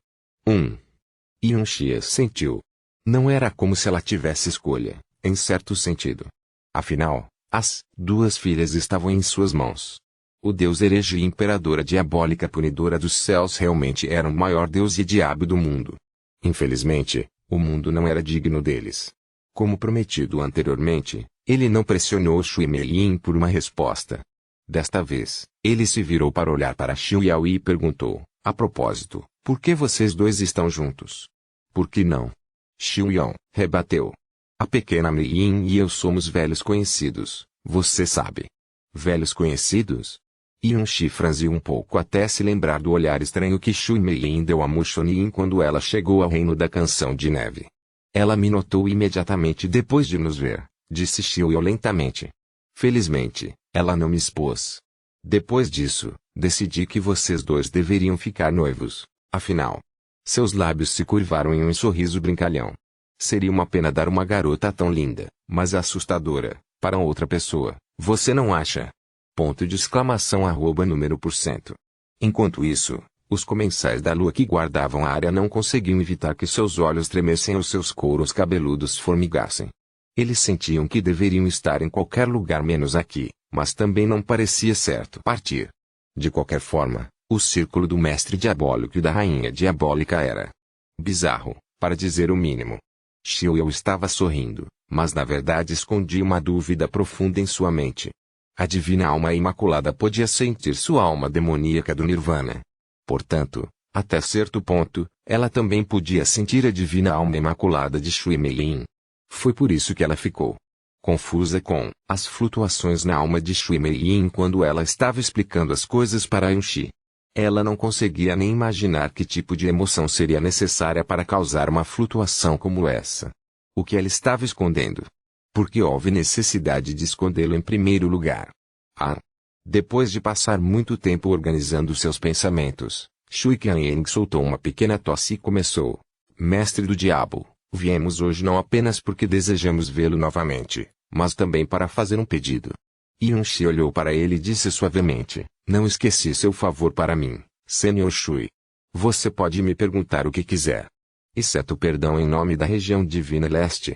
Yunxi sentiu. Não era como se ela tivesse escolha, em certo sentido. Afinal, as duas filhas estavam em suas mãos. O deus herege e imperadora diabólica punidora dos céus realmente eram o maior deus e diabo do mundo. Infelizmente, o mundo não era digno deles. Como prometido anteriormente, ele não pressionou Shui Meilin por uma resposta. Desta vez, ele se virou para olhar para Xiuyao e perguntou, a propósito, por que vocês dois estão juntos? Por que não? Xiuyao rebateu. A pequena Meilin e eu somos velhos conhecidos, você sabe. Velhos conhecidos? Yunxi franziu um pouco até se lembrar do olhar estranho que Shui Meilin deu a Mu Xuanyin quando ela chegou ao reino da canção de neve. Ela me notou imediatamente depois de nos ver, disse Xiuyao lentamente. Felizmente, ela não me expôs. Depois disso, decidi que vocês dois deveriam ficar noivos, afinal. Seus lábios se curvaram em um sorriso brincalhão. Seria uma pena dar uma garota tão linda, mas assustadora, para outra pessoa, você não acha? !! Enquanto isso, os comensais da lua que guardavam a área não conseguiam evitar que seus olhos tremessem ou seus couros cabeludos formigassem. Eles sentiam que deveriam estar em qualquer lugar menos aqui, mas também não parecia certo partir. De qualquer forma, o círculo do mestre diabólico e da rainha diabólica era bizarro, para dizer o mínimo. Xiuyao estava sorrindo, mas na verdade escondia uma dúvida profunda em sua mente. A divina alma imaculada podia sentir sua alma demoníaca do Nirvana. Portanto, até certo ponto, ela também podia sentir a divina alma imaculada de Shui Meilin. Foi por isso que ela ficou confusa com as flutuações na alma de Shui Meilin quando ela estava explicando as coisas para Yunxi. Ela não conseguia nem imaginar que tipo de emoção seria necessária para causar uma flutuação como essa. O que ela estava escondendo? Porque houve necessidade de escondê-lo em primeiro lugar. Depois de passar muito tempo organizando seus pensamentos, Shui Qianying soltou uma pequena tosse e começou. Mestre do Diabo, viemos hoje não apenas porque desejamos vê-lo novamente, mas também para fazer um pedido. Yunxi olhou para ele e disse suavemente, não esqueci seu favor para mim, Senhor Shui. Você pode me perguntar o que quiser. Exceto perdão em nome da região divina leste.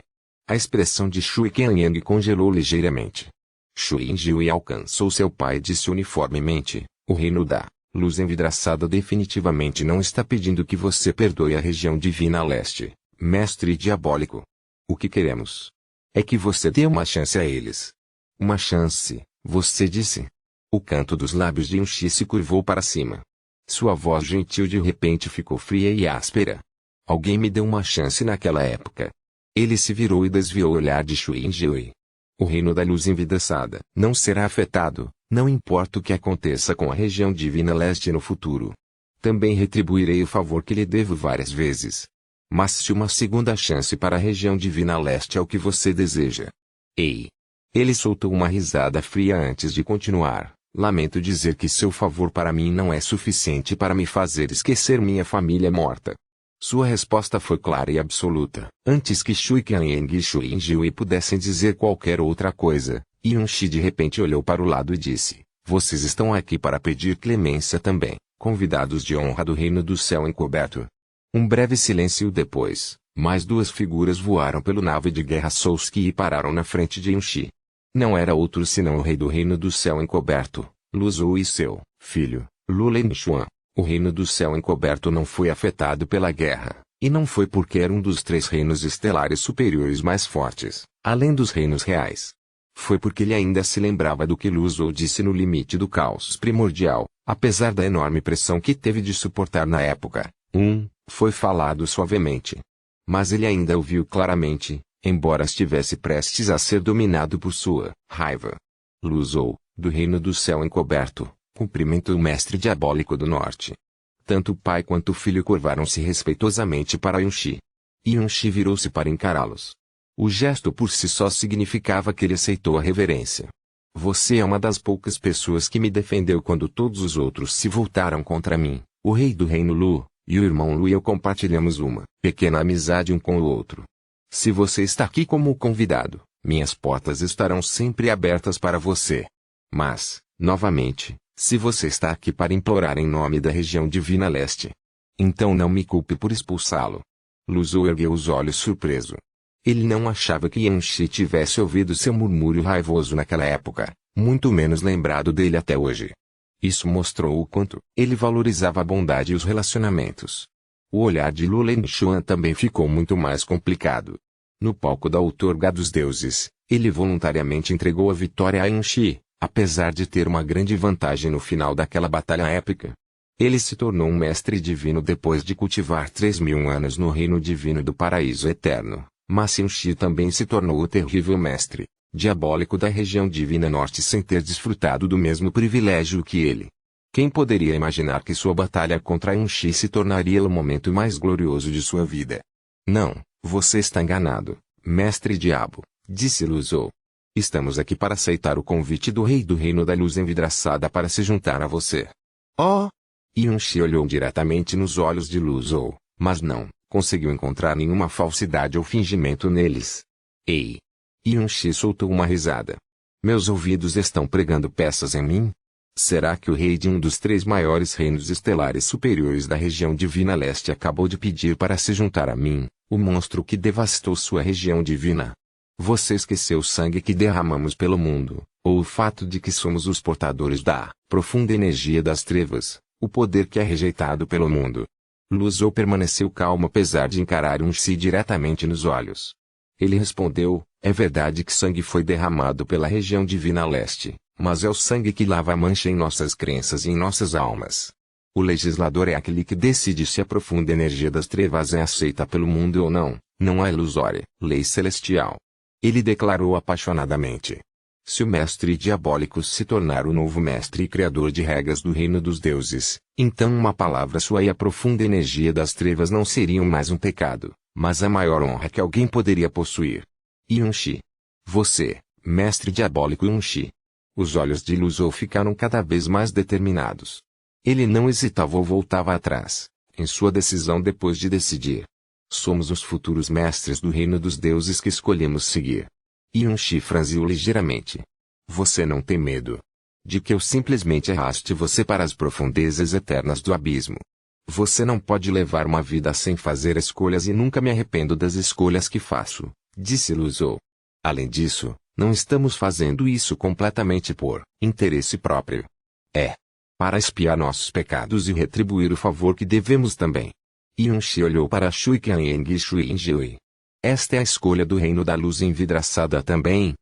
A expressão de Shui Qianying congelou ligeiramente. Shui Jiui alcançou seu pai e disse uniformemente, o reino da luz envidraçada definitivamente não está pedindo que você perdoe a região divina leste, mestre diabólico. O que queremos é que você dê uma chance a eles. Uma chance, você disse? O canto dos lábios de Yunxi se curvou para cima. Sua voz gentil de repente ficou fria e áspera. Alguém me deu uma chance naquela época. Ele se virou e desviou o olhar de Shui Jiui. O reino da luz envidraçada não será afetado, não importa o que aconteça com a região divina leste no futuro. Também retribuirei o favor que lhe devo várias vezes. Mas se uma segunda chance para a região divina leste é o que você deseja. Ei! Ele soltou uma risada fria antes de continuar. Lamento dizer que seu favor para mim não é suficiente para me fazer esquecer minha família morta. Sua resposta foi clara e absoluta. Antes que Shui Qianying e Shui Jiui pudessem dizer qualquer outra coisa, Yunxi de repente olhou para o lado e disse, vocês estão aqui para pedir clemência também, convidados de honra do reino do céu encoberto. Um breve silêncio depois, mais duas figuras voaram pelo nave de guerra Souski e pararam na frente de Yunxi. Não era outro senão o rei do reino do céu encoberto, Lu Zhou e seu filho, Lu Lenshuan. O reino do céu encoberto não foi afetado pela guerra, e não foi porque era um dos três reinos estelares superiores mais fortes, além dos reinos reais. Foi porque ele ainda se lembrava do que Lu Zhou disse no limite do caos primordial, apesar da enorme pressão que teve de suportar na época. Foi falado suavemente. Mas ele ainda ouviu claramente, embora estivesse prestes a ser dominado por sua raiva. Lu Zhou, do reino do céu encoberto, cumprimentou o mestre diabólico do norte. Tanto o pai quanto o filho curvaram-se respeitosamente para Yunxi. Yunxi virou-se para encará-los. O gesto por si só significava que ele aceitou a reverência. Você é uma das poucas pessoas que me defendeu quando todos os outros se voltaram contra mim. O rei do reino Lu, e o irmão Lu e eu compartilhamos uma pequena amizade um com o outro. Se você está aqui como convidado, minhas portas estarão sempre abertas para você. Mas, novamente, se você está aqui para implorar em nome da região divina leste, então não me culpe por expulsá-lo. Lu Zhou ergueu os olhos surpreso. Ele não achava que Yunxi tivesse ouvido seu murmúrio raivoso naquela época, muito menos lembrado dele até hoje. Isso mostrou o quanto ele valorizava a bondade e os relacionamentos. O olhar de Lu Lenshuan também ficou muito mais complicado. No palco da outorga dos deuses, ele voluntariamente entregou a vitória a Yunxi, apesar de ter uma grande vantagem no final daquela batalha épica. Ele se tornou um mestre divino depois de cultivar 3.000 anos no reino divino do paraíso eterno, mas Yunxi também se tornou o terrível mestre diabólico da região divina norte sem ter desfrutado do mesmo privilégio que ele. Quem poderia imaginar que sua batalha contra Yunxi se tornaria o momento mais glorioso de sua vida? Não, você está enganado, mestre diabo, disse Lu Zhou. Estamos aqui para aceitar o convite do rei do reino da luz envidraçada para se juntar a você. Oh! Yunxi olhou diretamente nos olhos de Lu Zhou, mas não conseguiu encontrar nenhuma falsidade ou fingimento neles. Ei! Yunxi soltou uma risada. Meus ouvidos estão pregando peças em mim? Será que o rei de um dos três maiores reinos estelares superiores da região divina leste acabou de pedir para se juntar a mim, o monstro que devastou sua região divina? Você esqueceu o sangue que derramamos pelo mundo, ou o fato de que somos os portadores da profunda energia das trevas, o poder que é rejeitado pelo mundo? Lu Zhou permaneceu calmo apesar de encarar Yunxi diretamente nos olhos. Ele respondeu, é verdade que sangue foi derramado pela região divina leste, mas é o sangue que lava a mancha em nossas crenças e em nossas almas. O legislador é aquele que decide se a profunda energia das trevas é aceita pelo mundo ou não, não a ilusória lei celestial. Ele declarou apaixonadamente. Se o mestre diabólico se tornar o novo mestre e criador de regras do reino dos deuses, então uma palavra sua e a profunda energia das trevas não seriam mais um pecado, mas a maior honra que alguém poderia possuir. Yunxi, Você, mestre diabólico Yunshi. Os olhos de Luzou ficaram cada vez mais determinados. Ele não hesitava ou voltava atrás, em sua decisão depois de decidir. Somos os futuros mestres do reino dos deuses que escolhemos seguir. Yunshi franziu ligeiramente. Você não tem medo de que eu simplesmente arraste você para as profundezas eternas do abismo? Você não pode levar uma vida sem fazer escolhas e nunca me arrependo das escolhas que faço, disse Luzou. Além disso, não estamos fazendo isso completamente por interesse próprio. É para espiar nossos pecados e retribuir o favor que devemos também. Yunshi olhou para Shui Qianying e Shui Injui. Esta é a escolha do reino da luz envidraçada também?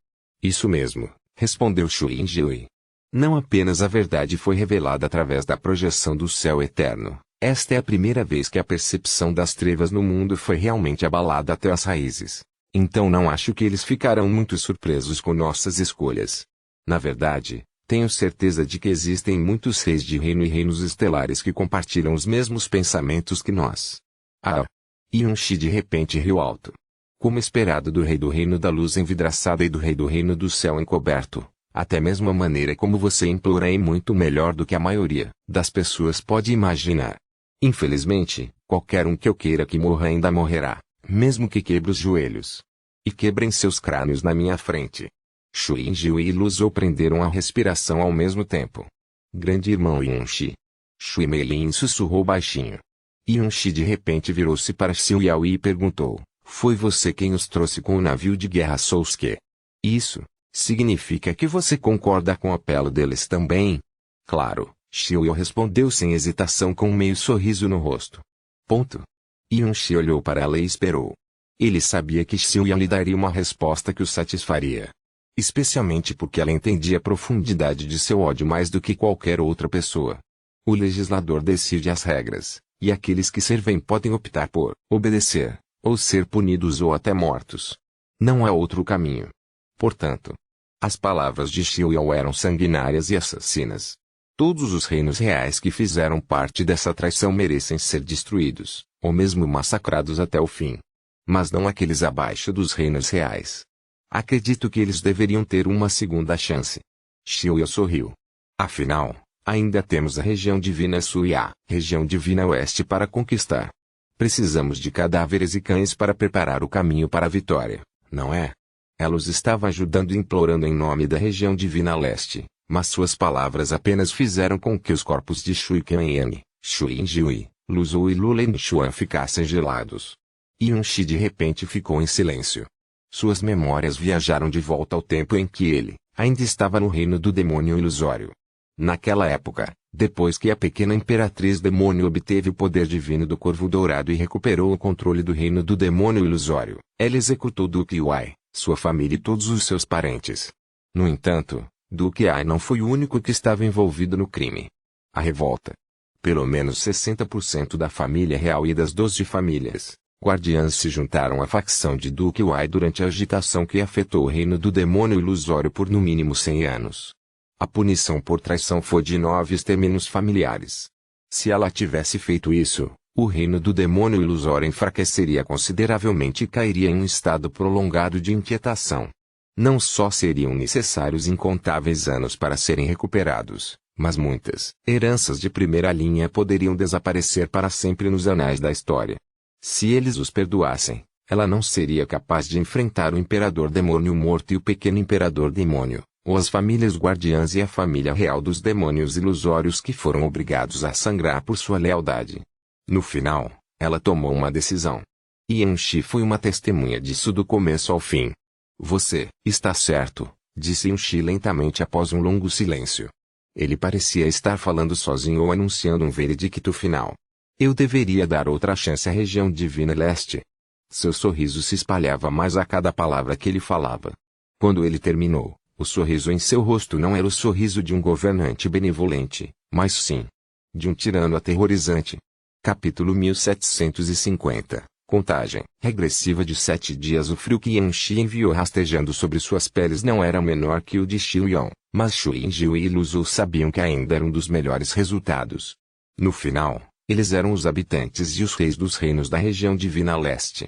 Isso mesmo, respondeu Shui Injui. Não apenas a verdade foi revelada através da projeção do céu eterno. Esta é a primeira vez que a percepção das trevas no mundo foi realmente abalada até as raízes. Então não acho que eles ficarão muito surpresos com nossas escolhas. Na verdade, tenho certeza de que existem muitos reis de reino e reinos estelares que compartilham os mesmos pensamentos que nós. Ah! Yunshi de repente riu alto. Como esperado do rei do reino da luz envidraçada e do rei do reino do céu encoberto, até mesmo a maneira como você implora é muito melhor do que a maioria das pessoas pode imaginar. Infelizmente, qualquer um que eu queira que morra ainda morrerá, mesmo que quebre os joelhos. E quebrem seus crânios na minha frente. Shui Injui e Luzou prenderam a respiração ao mesmo tempo. Grande irmão Yunshi. Shui Meilin sussurrou baixinho. Yunshi de repente virou-se para Xiu Yaoi e perguntou, foi você quem os trouxe com o navio de guerra Sousuke? Isso significa que você concorda com o apelo deles também? Claro, Xiu Yao respondeu sem hesitação com um meio sorriso no rosto. Ponto. Yunshi olhou para ela e esperou. Ele sabia que Xiu Yao lhe daria uma resposta que o satisfaria. Especialmente porque ela entendia a profundidade de seu ódio mais do que qualquer outra pessoa. O legislador decide as regras, e aqueles que servem podem optar por obedecer, ou ser punidos ou até mortos. Não há outro caminho. Portanto, as palavras de Xiu Yao eram sanguinárias e assassinas. Todos os reinos reais que fizeram parte dessa traição merecem ser destruídos, ou mesmo massacrados até o fim. Mas não aqueles abaixo dos reinos reais. Acredito que eles deveriam ter uma segunda chance. Xiu Yao sorriu. Afinal, ainda temos a região divina sul e a região divina oeste para conquistar. Precisamos de cadáveres e cães para preparar o caminho para a vitória, não é? Ela os estava ajudando e implorando em nome da região divina leste, mas suas palavras apenas fizeram com que os corpos de Shui Qianying, Shui Injui, Luzou e Lulen Xuan ficassem gelados. Yunshi de repente ficou em silêncio. Suas memórias viajaram de volta ao tempo em que ele ainda estava no reino do demônio ilusório. Naquela época, depois que a pequena imperatriz demônio obteve o poder divino do Corvo Dourado e recuperou o controle do reino do demônio ilusório, ela executou Duke Wai, sua família e todos os seus parentes. No entanto, Duke Wai não foi o único que estava envolvido no crime. A revolta. Pelo menos 60% da família real e das 12 famílias guardiãs se juntaram à facção de Duke Wai durante a agitação que afetou o reino do demônio ilusório por no mínimo 100 anos. A punição por traição foi de 9 extermínios familiares. Se ela tivesse feito isso, o reino do demônio ilusório enfraqueceria consideravelmente e cairia em um estado prolongado de inquietação. Não só seriam necessários incontáveis anos para serem recuperados, mas muitas heranças de primeira linha poderiam desaparecer para sempre nos anais da história. Se eles os perdoassem, ela não seria capaz de enfrentar o imperador demônio morto e o pequeno imperador demônio, ou as famílias guardiãs e a família real dos demônios ilusórios que foram obrigados a sangrar por sua lealdade. No final, ela tomou uma decisão. Yunshi foi uma testemunha disso do começo ao fim. Você está certo, disse Yunshi lentamente após um longo silêncio. Ele parecia estar falando sozinho ou anunciando um veredicto final. Eu deveria dar outra chance à região divina leste. Seu sorriso se espalhava mais a cada palavra que ele falava. Quando ele terminou, o sorriso em seu rosto não era o sorriso de um governante benevolente, mas sim de um tirano aterrorizante. Capítulo 1750. Contagem regressiva de 7 dias. O frio que Yunshi enviou rastejando sobre suas peles não era menor que o de Xiu Yao, mas Shui Injui e Luzou sabiam que ainda era um dos melhores resultados. No final, eles eram os habitantes e os reis dos reinos da região divina leste.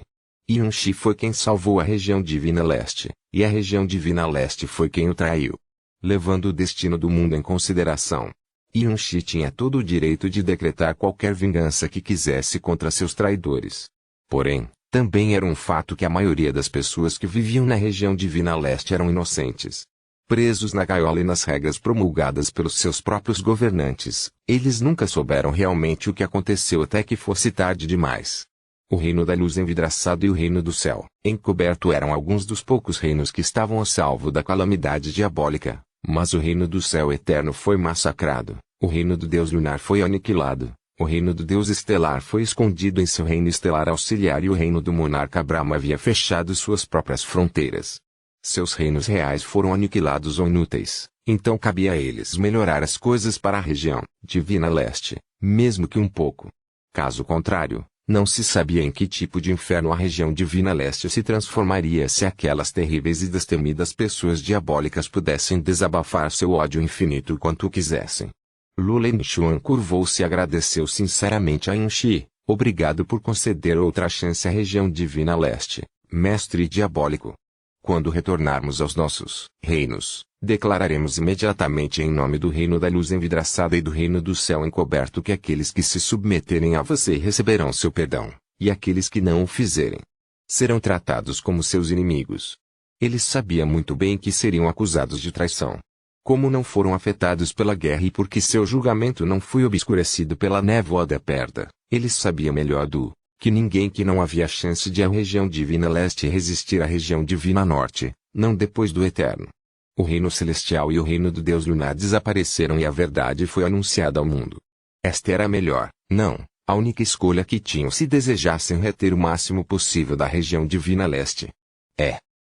Yun-Shi foi quem salvou a região Divina Leste, e a região Divina Leste foi quem o traiu. Levando o destino do mundo em consideração, Yun-Shi tinha todo o direito de decretar qualquer vingança que quisesse contra seus traidores. Porém, também era um fato que a maioria das pessoas que viviam na região Divina Leste eram inocentes. Presos na gaiola e nas regras promulgadas pelos seus próprios governantes, eles nunca souberam realmente o que aconteceu até que fosse tarde demais. O reino da luz envidraçado e o reino do céu encoberto eram alguns dos poucos reinos que estavam a salvo da calamidade diabólica, mas o reino do céu eterno foi massacrado, o reino do deus lunar foi aniquilado, o reino do deus estelar foi escondido em seu reino estelar auxiliar e o reino do monarca Brahma havia fechado suas próprias fronteiras. Seus reinos reais foram aniquilados ou inúteis, então cabia a eles melhorar as coisas para a região Divina Leste, mesmo que um pouco. Caso contrário, não se sabia em que tipo de inferno a região Divina Leste se transformaria se aquelas terríveis e destemidas pessoas diabólicas pudessem desabafar seu ódio infinito quanto quisessem. Lulen Xuan curvou-se e agradeceu sinceramente a Yun-Shi. Obrigado por conceder outra chance à região Divina Leste, mestre diabólico. Quando retornarmos aos nossos reinos, declararemos imediatamente em nome do reino da luz envidraçada e do reino do céu encoberto que aqueles que se submeterem a você receberão seu perdão, e aqueles que não o fizerem serão tratados como seus inimigos. Eles sabiam muito bem que seriam acusados de traição. Como não foram afetados pela guerra e porque seu julgamento não foi obscurecido pela névoa da perda, eles sabiam melhor do que ninguém que não havia chance de a região Divina Leste resistir à região Divina Norte, não depois do Eterno. O reino celestial e o reino do Deus lunar desapareceram e a verdade foi anunciada ao mundo. Esta era a melhor, não, a única escolha que tinham se desejassem reter o máximo possível da região Divina Leste.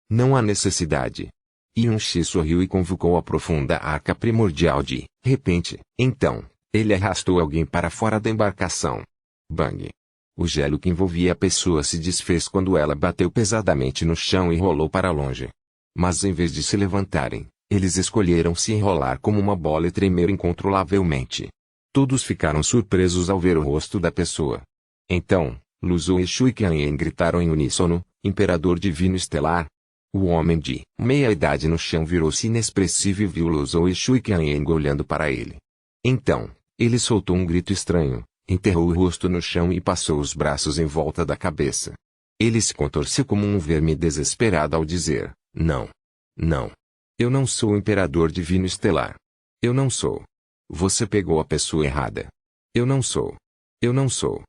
Não há necessidade. Yun-Shi sorriu e convocou a profunda arca primordial de repente. Então, ele arrastou alguém para fora da embarcação. Bang! O gelo que envolvia a pessoa se desfez quando ela bateu pesadamente no chão e rolou para longe. Mas em vez de se levantarem, eles escolheram se enrolar como uma bola e tremer incontrolavelmente. Todos ficaram surpresos ao ver o rosto da pessoa. Então, Luzou e Shui Qianyan gritaram em uníssono, Imperador Divino Estelar. O homem de meia-idade no chão virou-se inexpressivo e viu Luzou e Shui Qianyan olhando para ele. Então, ele soltou um grito estranho. Enterrou o rosto no chão e passou os braços em volta da cabeça. Ele se contorceu como um verme desesperado ao dizer, não. Não. Eu não sou o Imperador Divino Estelar. Eu não sou. Você pegou a pessoa errada. Eu não sou. Eu não sou.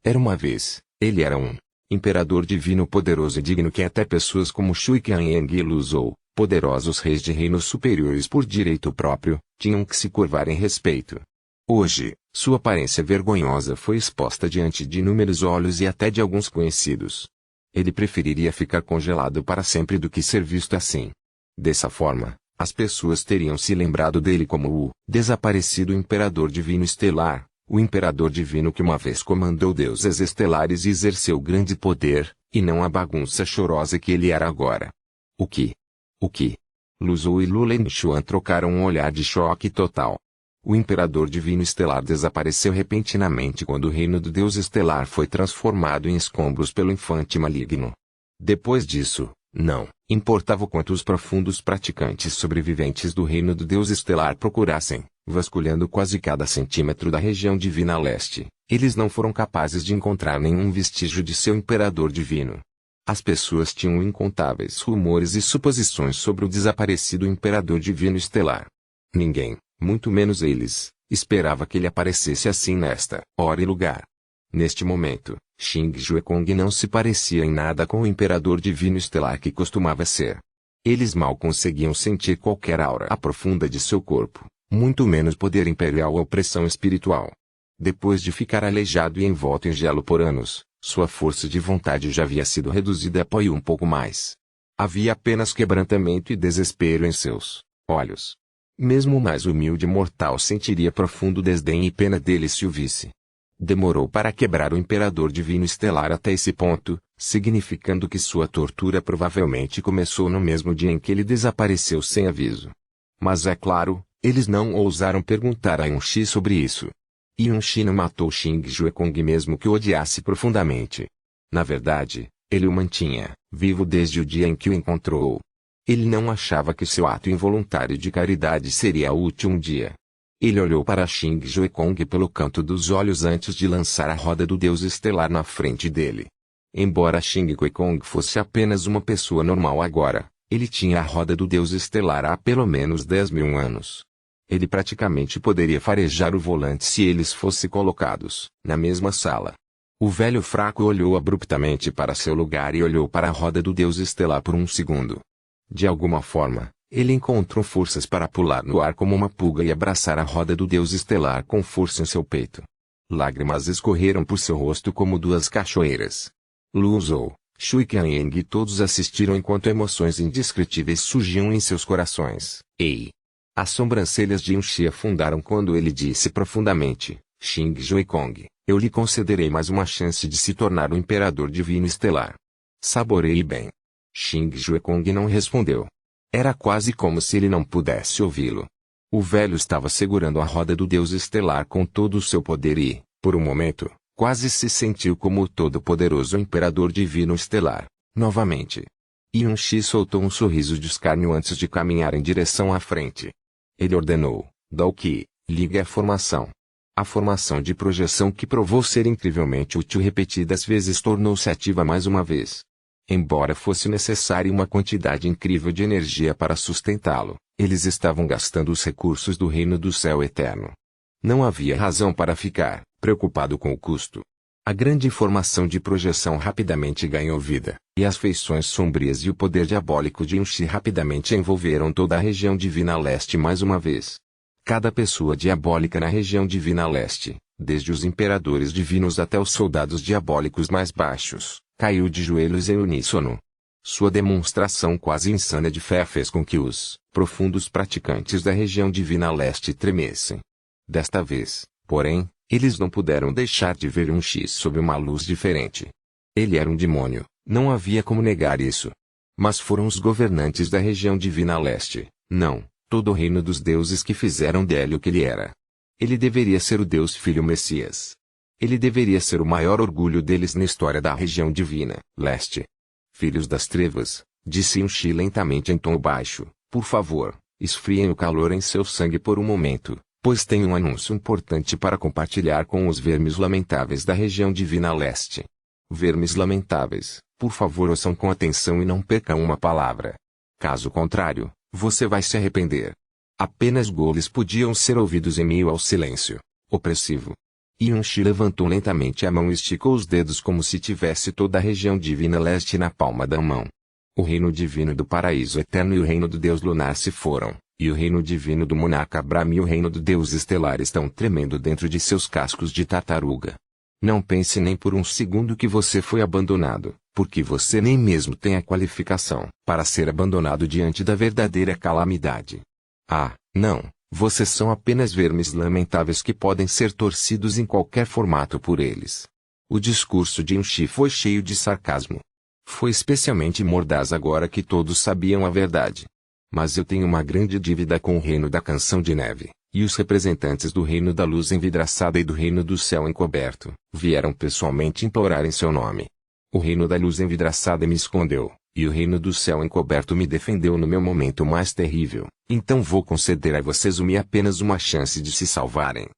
Era uma vez, ele era um Imperador Divino poderoso e digno que até pessoas como Shui Qianyan e Luzou, poderosos reis de reinos superiores por direito próprio, tinham que se curvar em respeito. Hoje, sua aparência vergonhosa foi exposta diante de inúmeros olhos e até de alguns conhecidos. Ele preferiria ficar congelado para sempre do que ser visto assim. Dessa forma, as pessoas teriam se lembrado dele como o desaparecido Imperador Divino Estelar, o Imperador Divino que uma vez comandou deuses estelares e exerceu grande poder, e não a bagunça chorosa que ele era agora. O que? Luzou e Lulen Xuan trocaram um olhar de choque total. O Imperador Divino Estelar desapareceu repentinamente quando o reino do Deus Estelar foi transformado em escombros pelo infante maligno. Depois disso, não importava o quanto os profundos praticantes sobreviventes do reino do Deus Estelar procurassem, vasculhando quase cada centímetro da região Divina Leste, eles não foram capazes de encontrar nenhum vestígio de seu Imperador Divino. As pessoas tinham incontáveis rumores e suposições sobre o desaparecido Imperador Divino Estelar. Ninguém, muito menos eles, esperava que ele aparecesse assim nesta hora e lugar. Neste momento, Xing Juekong não se parecia em nada com o Imperador Divino Estelar que costumava ser. Eles mal conseguiam sentir qualquer aura profunda de seu corpo, muito menos poder imperial ou pressão espiritual. Depois de ficar aleijado e envolto em gelo por anos, sua força de vontade já havia sido reduzida a pó e um pouco mais. Havia apenas quebrantamento e desespero em seus olhos. Mesmo o mais humilde mortal sentiria profundo desdém e pena dele se o visse. Demorou para quebrar o Imperador Divino Estelar até esse ponto, significando que sua tortura provavelmente começou no mesmo dia em que ele desapareceu sem aviso. Mas é claro, eles não ousaram perguntar a Yun-Shi sobre isso. Yun-Shi não matou Xing Juekong mesmo que o odiasse profundamente. Na verdade, Ele o mantinha vivo desde o dia em que o encontrou. Ele não achava que seu ato involuntário de caridade seria útil um dia. Ele olhou para Xing Juekong pelo canto dos olhos antes de lançar a roda do deus estelar na frente dele. Embora Xing Juekong fosse apenas uma pessoa normal agora, ele tinha a roda do deus estelar há pelo menos 10.000 anos. Ele praticamente poderia farejar o volante se eles fossem colocados na mesma sala. O velho fraco olhou abruptamente para seu lugar e olhou para a roda do deus estelar por um segundo. De alguma forma, ele encontrou forças para pular no ar como uma pulga e abraçar a roda do deus estelar com força em seu peito. Lágrimas escorreram por seu rosto como duas cachoeiras. Lu Zhou, Shui Qianying e todos assistiram enquanto emoções indescritíveis surgiam em seus corações. Ei! As sobrancelhas de Yunxi afundaram quando ele disse profundamente, Xing Juekong, eu lhe concederei mais uma chance de se tornar o Imperador Divino Estelar. Saboreie bem. Xing Juekong não respondeu. Era quase como se ele não pudesse ouvi-lo. O velho estava segurando a roda do Deus Estelar com todo o seu poder e, por um momento, quase se sentiu como o todo-poderoso Imperador Divino Estelar, novamente. Yunxi soltou um sorriso de escárnio antes de caminhar em direção à frente. Ele ordenou, Daoqi, ligue a formação. A formação de projeção que provou ser incrivelmente útil repetidas vezes tornou-se ativa mais uma vez. Embora fosse necessária uma quantidade incrível de energia para sustentá-lo, eles estavam gastando os recursos do reino do céu eterno. Não havia razão para ficar preocupado com o custo. A grande formação de projeção rapidamente ganhou vida, e as feições sombrias e o poder diabólico de Yunxi rapidamente envolveram toda a região divina leste mais uma vez. Cada pessoa diabólica na região divina leste, desde os imperadores divinos até os soldados diabólicos mais baixos, caiu de joelhos em uníssono. Sua demonstração quase insana de fé fez com que os profundos praticantes da região divina leste tremessem. Desta vez, porém, eles não puderam deixar de ver Yunxi sob uma luz diferente. Ele era um demônio, não havia como negar isso. Mas foram os governantes da região divina leste, não, todo o reino dos deuses que fizeram dele o que ele era. Ele deveria ser o Deus Filho Messias. Ele deveria ser o maior orgulho deles na história da região divina leste. Filhos das trevas, disse Yunxi lentamente em tom baixo, por favor, esfriem o calor em seu sangue por um momento, pois tenho um anúncio importante para compartilhar com os vermes lamentáveis da região divina leste. Vermes lamentáveis, por favor ouçam com atenção e não percam uma palavra. Caso contrário, você vai se arrepender. Apenas goles podiam ser ouvidos em meio ao silêncio opressivo. Yunxi levantou lentamente a mão e esticou os dedos como se tivesse toda a região divina leste na palma da mão. O reino divino do paraíso eterno e o reino do deus lunar se foram, e o reino divino do monarca Brahma e o reino do deus estelar estão tremendo dentro de seus cascos de tartaruga. Não pense nem por um segundo que você foi abandonado, porque você nem mesmo tem a qualificação para ser abandonado diante da verdadeira calamidade. Ah, não, vocês são apenas vermes lamentáveis que podem ser torcidos em qualquer formato por eles. O discurso de Yunxi foi cheio de sarcasmo. Foi especialmente mordaz agora que todos sabiam a verdade. Mas eu tenho uma grande dívida com o reino da Canção de Neve, e os representantes do reino da luz envidraçada e do reino do céu encoberto, vieram pessoalmente implorar em seu nome. O reino da luz envidraçada me escondeu, e o reino do céu encoberto me defendeu no meu momento mais terrível, então vou conceder a vocês apenas uma chance de se salvarem.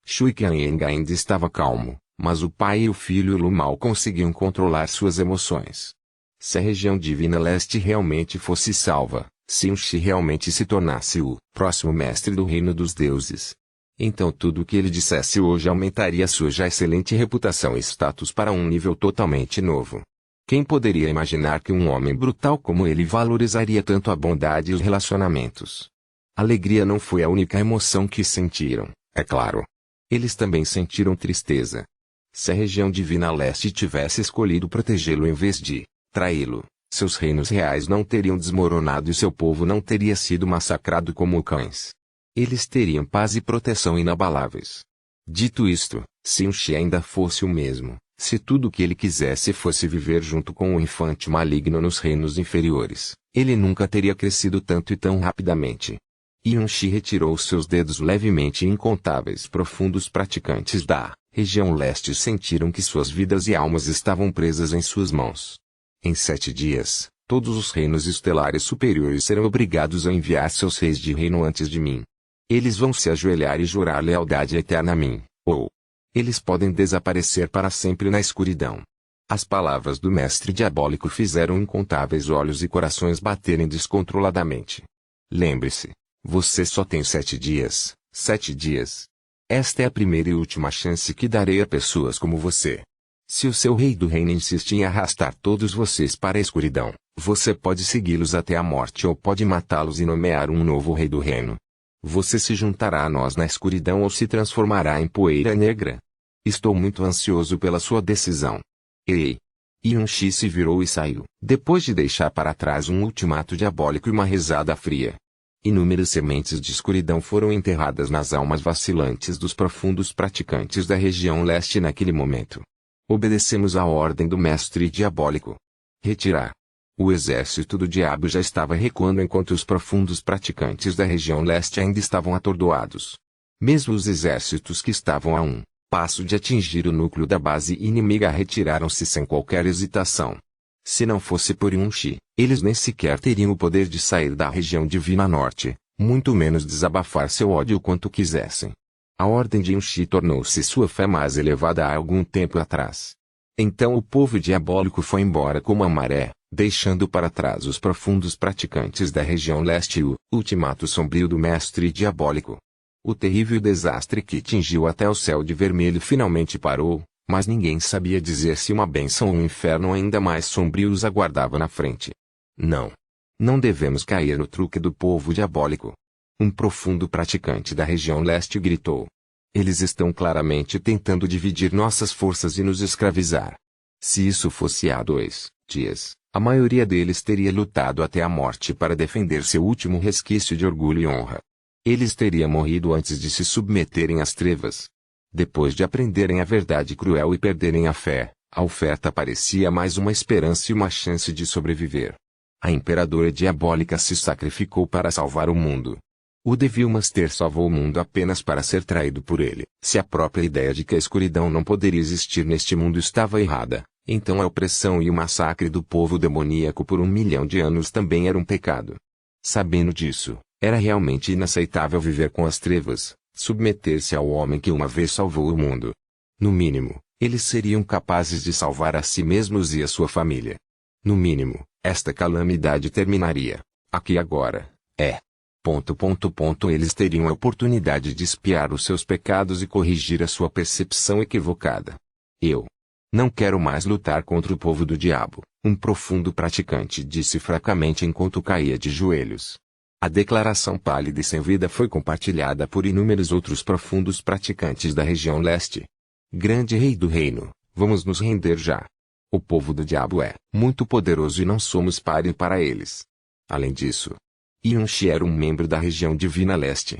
Shui Qianying ainda estava calmo, mas o pai e o filho Lu mal conseguiam controlar suas emoções. Se a região divina leste realmente fosse salva, se Yunxi realmente se tornasse o próximo mestre do reino dos deuses, então tudo o que ele dissesse hoje aumentaria sua já excelente reputação e status para um nível totalmente novo. Quem poderia imaginar que um homem brutal como ele valorizaria tanto a bondade e os relacionamentos? Alegria não foi a única emoção que sentiram, é claro. Eles também sentiram tristeza. Se a região divina leste tivesse escolhido protegê-lo em vez de traí-lo, seus reinos reais não teriam desmoronado e seu povo não teria sido massacrado como cães. Eles teriam paz e proteção inabaláveis. Dito isto, se Yunxi ainda fosse o mesmo, se tudo o que ele quisesse fosse viver junto com o infante maligno nos reinos inferiores, ele nunca teria crescido tanto e tão rapidamente. Yunxi retirou seus dedos levemente e incontáveis profundos praticantes da região leste sentiram que suas vidas e almas estavam presas em suas mãos. Em 7 dias, todos os reinos estelares superiores serão obrigados a enviar seus reis de reino antes de mim. Eles vão se ajoelhar e jurar lealdade eterna a mim, ou eles podem desaparecer para sempre na escuridão. As palavras do mestre diabólico fizeram incontáveis olhos e corações baterem descontroladamente. Lembre-se, você só tem 7 dias, 7 dias. Esta é a primeira e última chance que darei a pessoas como você. Se o seu rei do reino insiste em arrastar todos vocês para a escuridão, você pode segui-los até a morte ou pode matá-los e nomear um novo rei do reino. Você se juntará a nós na escuridão ou se transformará em poeira negra? Estou muito ansioso pela sua decisão. Ei! Yun-Shi se virou e saiu, depois de deixar para trás um ultimato diabólico e uma risada fria. Inúmeras sementes de escuridão foram enterradas nas almas vacilantes dos profundos praticantes da região leste naquele momento. Obedecemos à ordem do mestre diabólico. Retirar. O exército do diabo já estava recuando enquanto os profundos praticantes da região leste ainda estavam atordoados. Mesmo os exércitos que estavam a um passo de atingir o núcleo da base inimiga retiraram-se sem qualquer hesitação. Se não fosse por Yun-Shi, eles nem sequer teriam o poder de sair da região divina norte, muito menos desabafar seu ódio quanto quisessem. A ordem de Yun-Shi tornou-se sua fé mais elevada há algum tempo atrás. Então o povo diabólico foi embora como a maré, deixando para trás os profundos praticantes da região leste e o ultimato sombrio do mestre diabólico. O terrível desastre que tingiu até o céu de vermelho finalmente parou, mas ninguém sabia dizer se uma bênção ou um inferno ainda mais sombrio os aguardava na frente. Não. Não devemos cair no truque do povo diabólico. Um profundo praticante da região leste gritou. Eles estão claramente tentando dividir nossas forças e nos escravizar. Se isso fosse há 2 dias, a maioria deles teria lutado até a morte para defender seu último resquício de orgulho e honra. Eles teriam morrido antes de se submeterem às trevas. Depois de aprenderem a verdade cruel e perderem a fé, a oferta parecia mais uma esperança e uma chance de sobreviver. A imperadora diabólica se sacrificou para salvar o mundo. O Devil Master salvou o mundo apenas para ser traído por ele. Se a própria ideia de que a escuridão não poderia existir neste mundo estava errada, então a opressão e o massacre do povo demoníaco por 1 milhão de anos também era um pecado. Sabendo disso, era realmente inaceitável viver com as trevas, submeter-se ao homem que uma vez salvou o mundo. No mínimo, eles seriam capazes de salvar a si mesmos e a sua família. No mínimo, esta calamidade terminaria, aqui agora, Eles teriam a oportunidade de expiar os seus pecados e corrigir a sua percepção equivocada. Eu não quero mais lutar contra o povo do diabo, um profundo praticante disse fracamente enquanto caía de joelhos. A declaração pálida e sem vida foi compartilhada por inúmeros outros profundos praticantes da região leste. Grande rei do reino, vamos nos render já. O povo do diabo é muito poderoso e não somos páreo para eles. Além disso, Yun-Shi era um membro da região divina leste.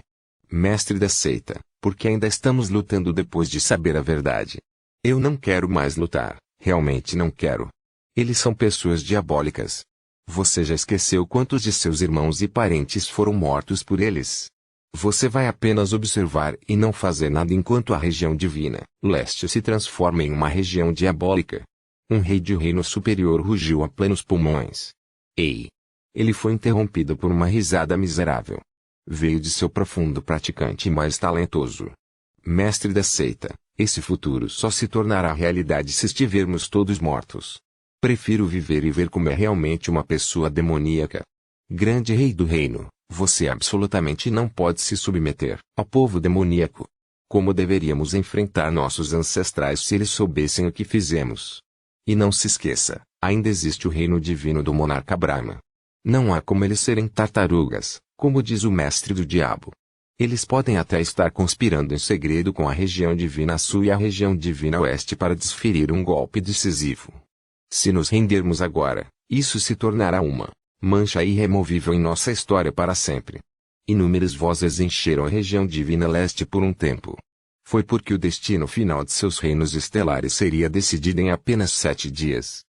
Mestre da seita, porque ainda estamos lutando depois de saber a verdade. Eu não quero mais lutar, realmente não quero. Eles são pessoas diabólicas. Você já esqueceu quantos de seus irmãos e parentes foram mortos por eles? Você vai apenas observar e não fazer nada enquanto a região divina, leste, se transforma em uma região diabólica. Um rei de reino superior rugiu a plenos pulmões. Ei! Ele foi interrompido por uma risada miserável. Veio de seu profundo praticante mais talentoso. Mestre da seita, esse futuro só se tornará realidade se estivermos todos mortos. Prefiro viver e ver como é realmente uma pessoa demoníaca. Grande rei do reino, você absolutamente não pode se submeter ao povo demoníaco. Como deveríamos enfrentar nossos ancestrais se eles soubessem o que fizemos? E não se esqueça, ainda existe o reino divino do monarca Brahma. Não há como eles serem tartarugas, como diz o mestre do diabo. Eles podem até estar conspirando em segredo com a região divina sul e a região divina oeste para desferir um golpe decisivo. Se nos rendermos agora, isso se tornará uma mancha irremovível em nossa história para sempre. Inúmeras vozes encheram a região divina leste por um tempo. Foi porque o destino final de seus reinos estelares seria decidido em apenas 7 dias.